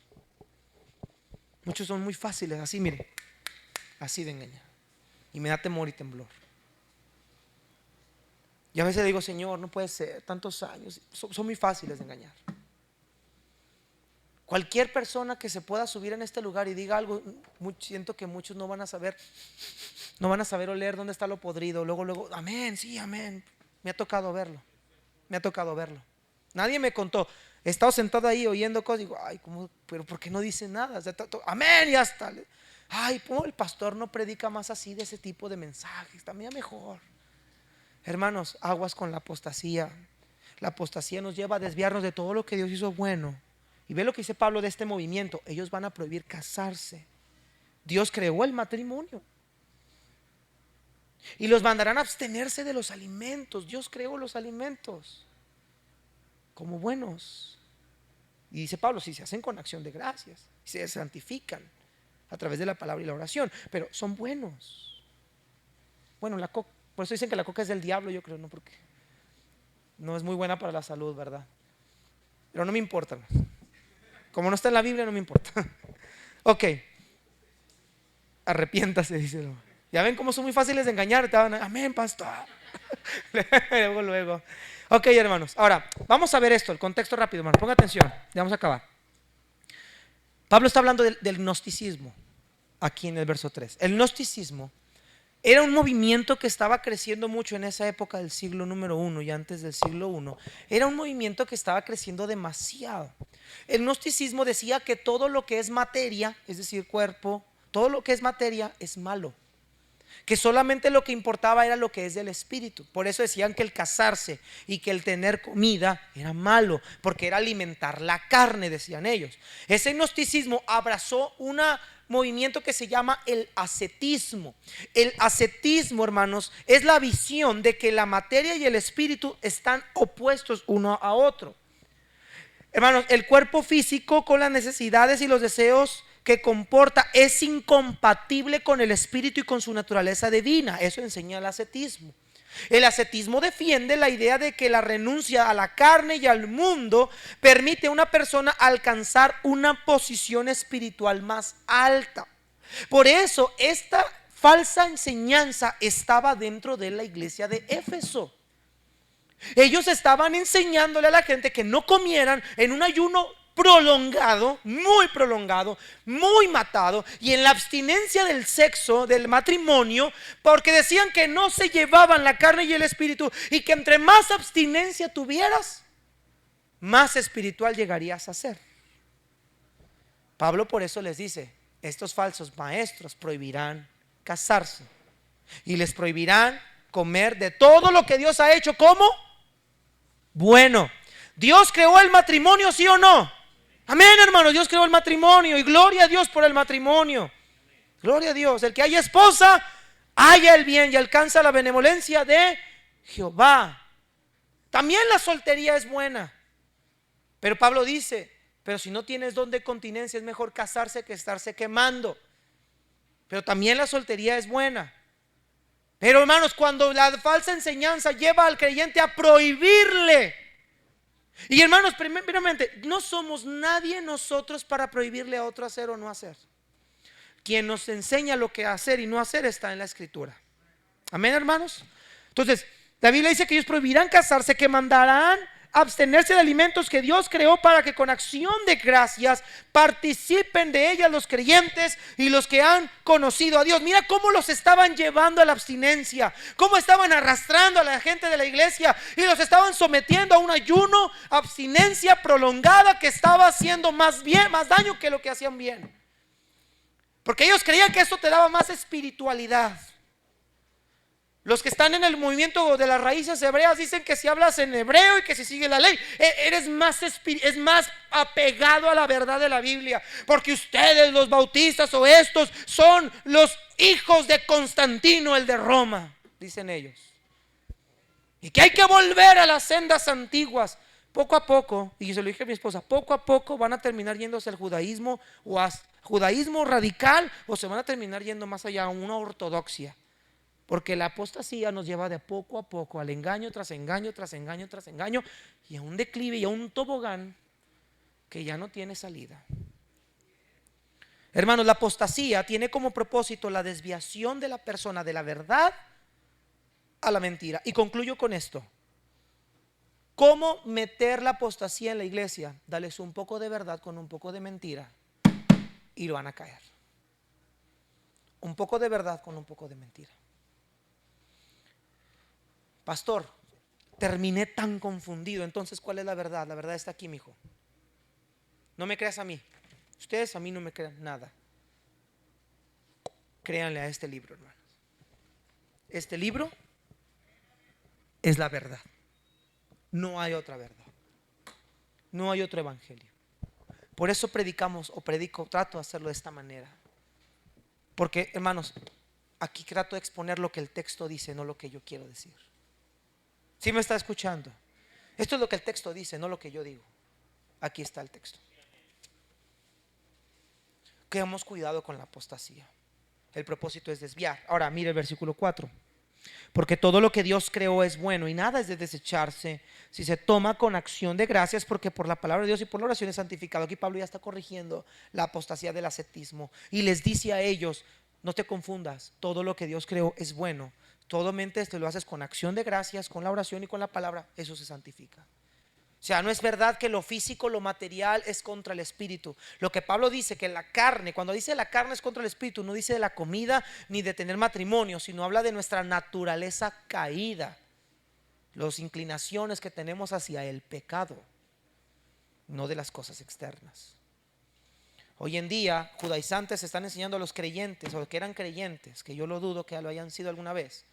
S1: Muchos son muy fáciles, así, mire, así de engañar. Y me da temor y temblor. Y a veces digo, Señor, no puede ser, tantos años, son muy fáciles de engañar. Cualquier persona que se pueda subir en este lugar y diga algo, siento que muchos no van a saber oler dónde está lo podrido. Luego, amén, sí, amén. Me ha tocado verlo. Nadie me contó. He estado sentado ahí oyendo cosas y digo, ay, ¿cómo? Pero ¿por qué no dice nada? Amén, ya está. Ay, ¿cómo el pastor no predica más así, de ese tipo de mensajes? También mejor. Hermanos, aguas con la apostasía. La apostasía nos lleva a desviarnos de todo lo que Dios hizo bueno. Y ve lo que dice Pablo de este movimiento. Ellos van a prohibir casarse. Dios creó el matrimonio y los mandarán a abstenerse de los alimentos. Dios creó los alimentos como buenos. Y dice Pablo, si se hacen con acción de gracias, se santifican a través de la palabra y la oración, pero son buenos. Bueno, por eso dicen que la coca es del diablo, yo creo, no, porque no es muy buena para la salud, ¿verdad? Pero no me importa. Como no está en la Biblia, no me importa. Ok. Arrepiéntase, dice. Ya ven cómo son muy fáciles de engañar. Amén, pastor. Luego. Ok, hermanos. Ahora, vamos a ver esto, el contexto rápido, hermano. Ponga atención. Ya vamos a acabar. Pablo está hablando del gnosticismo aquí en el verso 3. El gnosticismo era un movimiento que estaba creciendo mucho en esa época del siglo número 1 y antes del siglo 1. Era un movimiento que estaba creciendo demasiado. El gnosticismo decía que todo lo que es materia, es decir, cuerpo, todo lo que es materia es malo. Que solamente lo que importaba era lo que es del espíritu. Por eso decían que el casarse y que el tener comida era malo, porque era alimentar la carne, decían ellos. Ese gnosticismo abrazó un movimiento que se llama el ascetismo. El ascetismo, hermanos, es la visión de que la materia y el espíritu están opuestos uno a otro. Hermanos, el cuerpo físico con las necesidades y los deseos que comporta es incompatible con el espíritu y con su naturaleza divina. Eso enseña el ascetismo. El ascetismo defiende la idea de que la renuncia a la carne y al mundo permite a una persona alcanzar una posición espiritual más alta. Por eso esta falsa enseñanza estaba dentro de la iglesia de Éfeso. Ellos estaban enseñándole a la gente que no comieran en un ayuno prolongado, muy matado, y en la abstinencia del sexo, del matrimonio, porque decían que no se llevaban la carne y el espíritu, y que entre más abstinencia tuvieras, más espiritual llegarías a ser. Pablo por eso les dice, estos falsos maestros prohibirán casarse y les prohibirán comer de todo lo que Dios ha hecho como bueno. ¿Dios creó el matrimonio, sí o no? Amén, hermanos, Dios creó el matrimonio y gloria a Dios por el matrimonio. Gloria a Dios. El que haya esposa, haya el bien y alcanza la benevolencia de Jehová. También la soltería es buena. Pero Pablo dice, pero si no tienes don de continencia, es mejor casarse que estarse quemando. Pero también la soltería es buena. Pero hermanos, cuando la falsa enseñanza lleva al creyente a prohibirle, y hermanos, primeramente, no somos nadie nosotros para prohibirle a otro hacer o no hacer. Quien nos enseña lo que hacer y no hacer está en la escritura. Amén, hermanos. Entonces, la Biblia dice que ellos prohibirán casarse, que mandarán abstenerse de alimentos que Dios creó para que con acción de gracias participen de ellas los creyentes y los que han conocido a Dios. Mira cómo los estaban llevando a la abstinencia, cómo estaban arrastrando a la gente de la iglesia y los estaban sometiendo a un ayuno, abstinencia prolongada que estaba haciendo más daño que lo que hacían bien, porque ellos creían que esto te daba más espiritualidad. Los que están en el movimiento de las raíces hebreas dicen que si hablas en hebreo y que si sigues la ley, eres es más apegado a la verdad de la Biblia, porque ustedes los bautistas o estos son los hijos de Constantino el de Roma, dicen ellos, y que hay que volver a las sendas antiguas. Poco a poco, y se lo dije a mi esposa, poco a poco van a terminar yéndose al judaísmo o a judaísmo radical o se van a terminar yendo más allá a una ortodoxia. Porque la apostasía nos lleva de poco a poco al engaño tras engaño, tras engaño, tras engaño, y a un declive y a un tobogán que ya no tiene salida. Hermanos, la apostasía tiene como propósito la desviación de la persona de la verdad a la mentira. Y concluyo con esto. ¿Cómo meter la apostasía en la iglesia? Dales un poco de verdad con un poco de mentira y lo van a caer. Un poco de verdad con un poco de mentira. Pastor, terminé tan confundido. Entonces, ¿cuál es la verdad? La verdad está aquí, mijo. No me creas a mí. Ustedes a mí no me crean nada. Créanle a este libro, hermanos. Este libro es la verdad. No hay otra verdad. No hay otro evangelio. Por eso predicamos o predico, trato de hacerlo de esta manera. Porque, hermanos, aquí trato de exponer lo que el texto dice, no lo que yo quiero decir. ¿Sí me está escuchando? Esto es lo que el texto dice, no lo que yo digo. Aquí está el texto. Que hemos cuidado con la apostasía. El propósito es desviar. Ahora mire el versículo 4. Porque todo lo que Dios creó es bueno y nada es de desecharse si se toma con acción de gracias, porque por la palabra de Dios y por la oración es santificado. Aquí Pablo ya está corrigiendo la apostasía del ascetismo y les dice a ellos: no te confundas, todo lo que Dios creó es bueno. Todo mente lo haces con acción de gracias, con la oración y con la palabra, eso se santifica. O sea, no es verdad que lo físico, lo material es contra el espíritu. Lo que Pablo dice que la carne, cuando dice la carne es contra el espíritu, no dice de la comida ni de tener matrimonio, sino habla de nuestra naturaleza caída, las inclinaciones que tenemos hacia el pecado, no de las cosas externas. Hoy en día, judaizantes están enseñando a los creyentes, o que eran creyentes, que yo lo dudo que lo hayan sido alguna vez,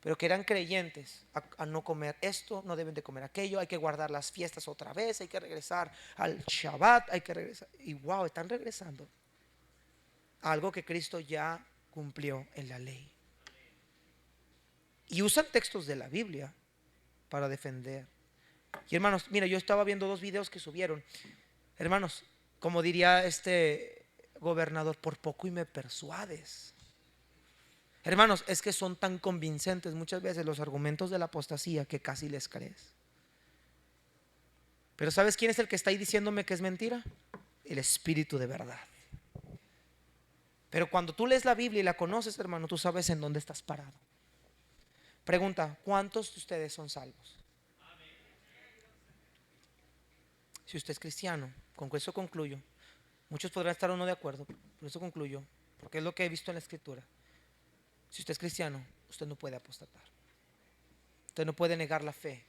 S1: pero que eran creyentes, a no comer esto, no deben de comer aquello, hay que guardar las fiestas otra vez, hay que regresar al Shabbat, hay que regresar. Y wow, están regresando a algo que Cristo ya cumplió en la ley. Y usan textos de la Biblia para defender. Y hermanos, mira, yo estaba viendo 2 videos que subieron. Hermanos, como diría este gobernador, por poco y me persuades. Hermanos, es que son tan convincentes muchas veces los argumentos de la apostasía que casi les crees. Pero ¿sabes quién es el que está ahí diciéndome que es mentira? El Espíritu de verdad. Pero cuando tú lees la Biblia y la conoces, hermano, tú sabes en dónde estás parado. Pregunta: ¿cuántos de ustedes son salvos? Si usted es cristiano, con eso concluyo. Muchos podrán estar o no de acuerdo, por eso concluyo, porque es lo que he visto en la Escritura. Si usted es cristiano, usted no puede apostatar. Usted no puede negar la fe.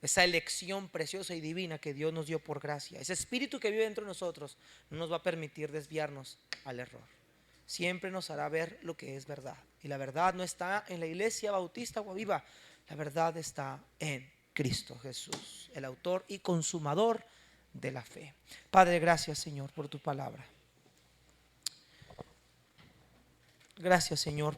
S1: Esa elección preciosa y divina que Dios nos dio por gracia, ese espíritu que vive dentro de nosotros, no nos va a permitir desviarnos al error. Siempre nos hará ver lo que es verdad. Y la verdad no está en la iglesia bautista o viva. La verdad está en Cristo Jesús, el autor y consumador de la fe. Padre, gracias, Señor, por tu palabra. Gracias, Señor.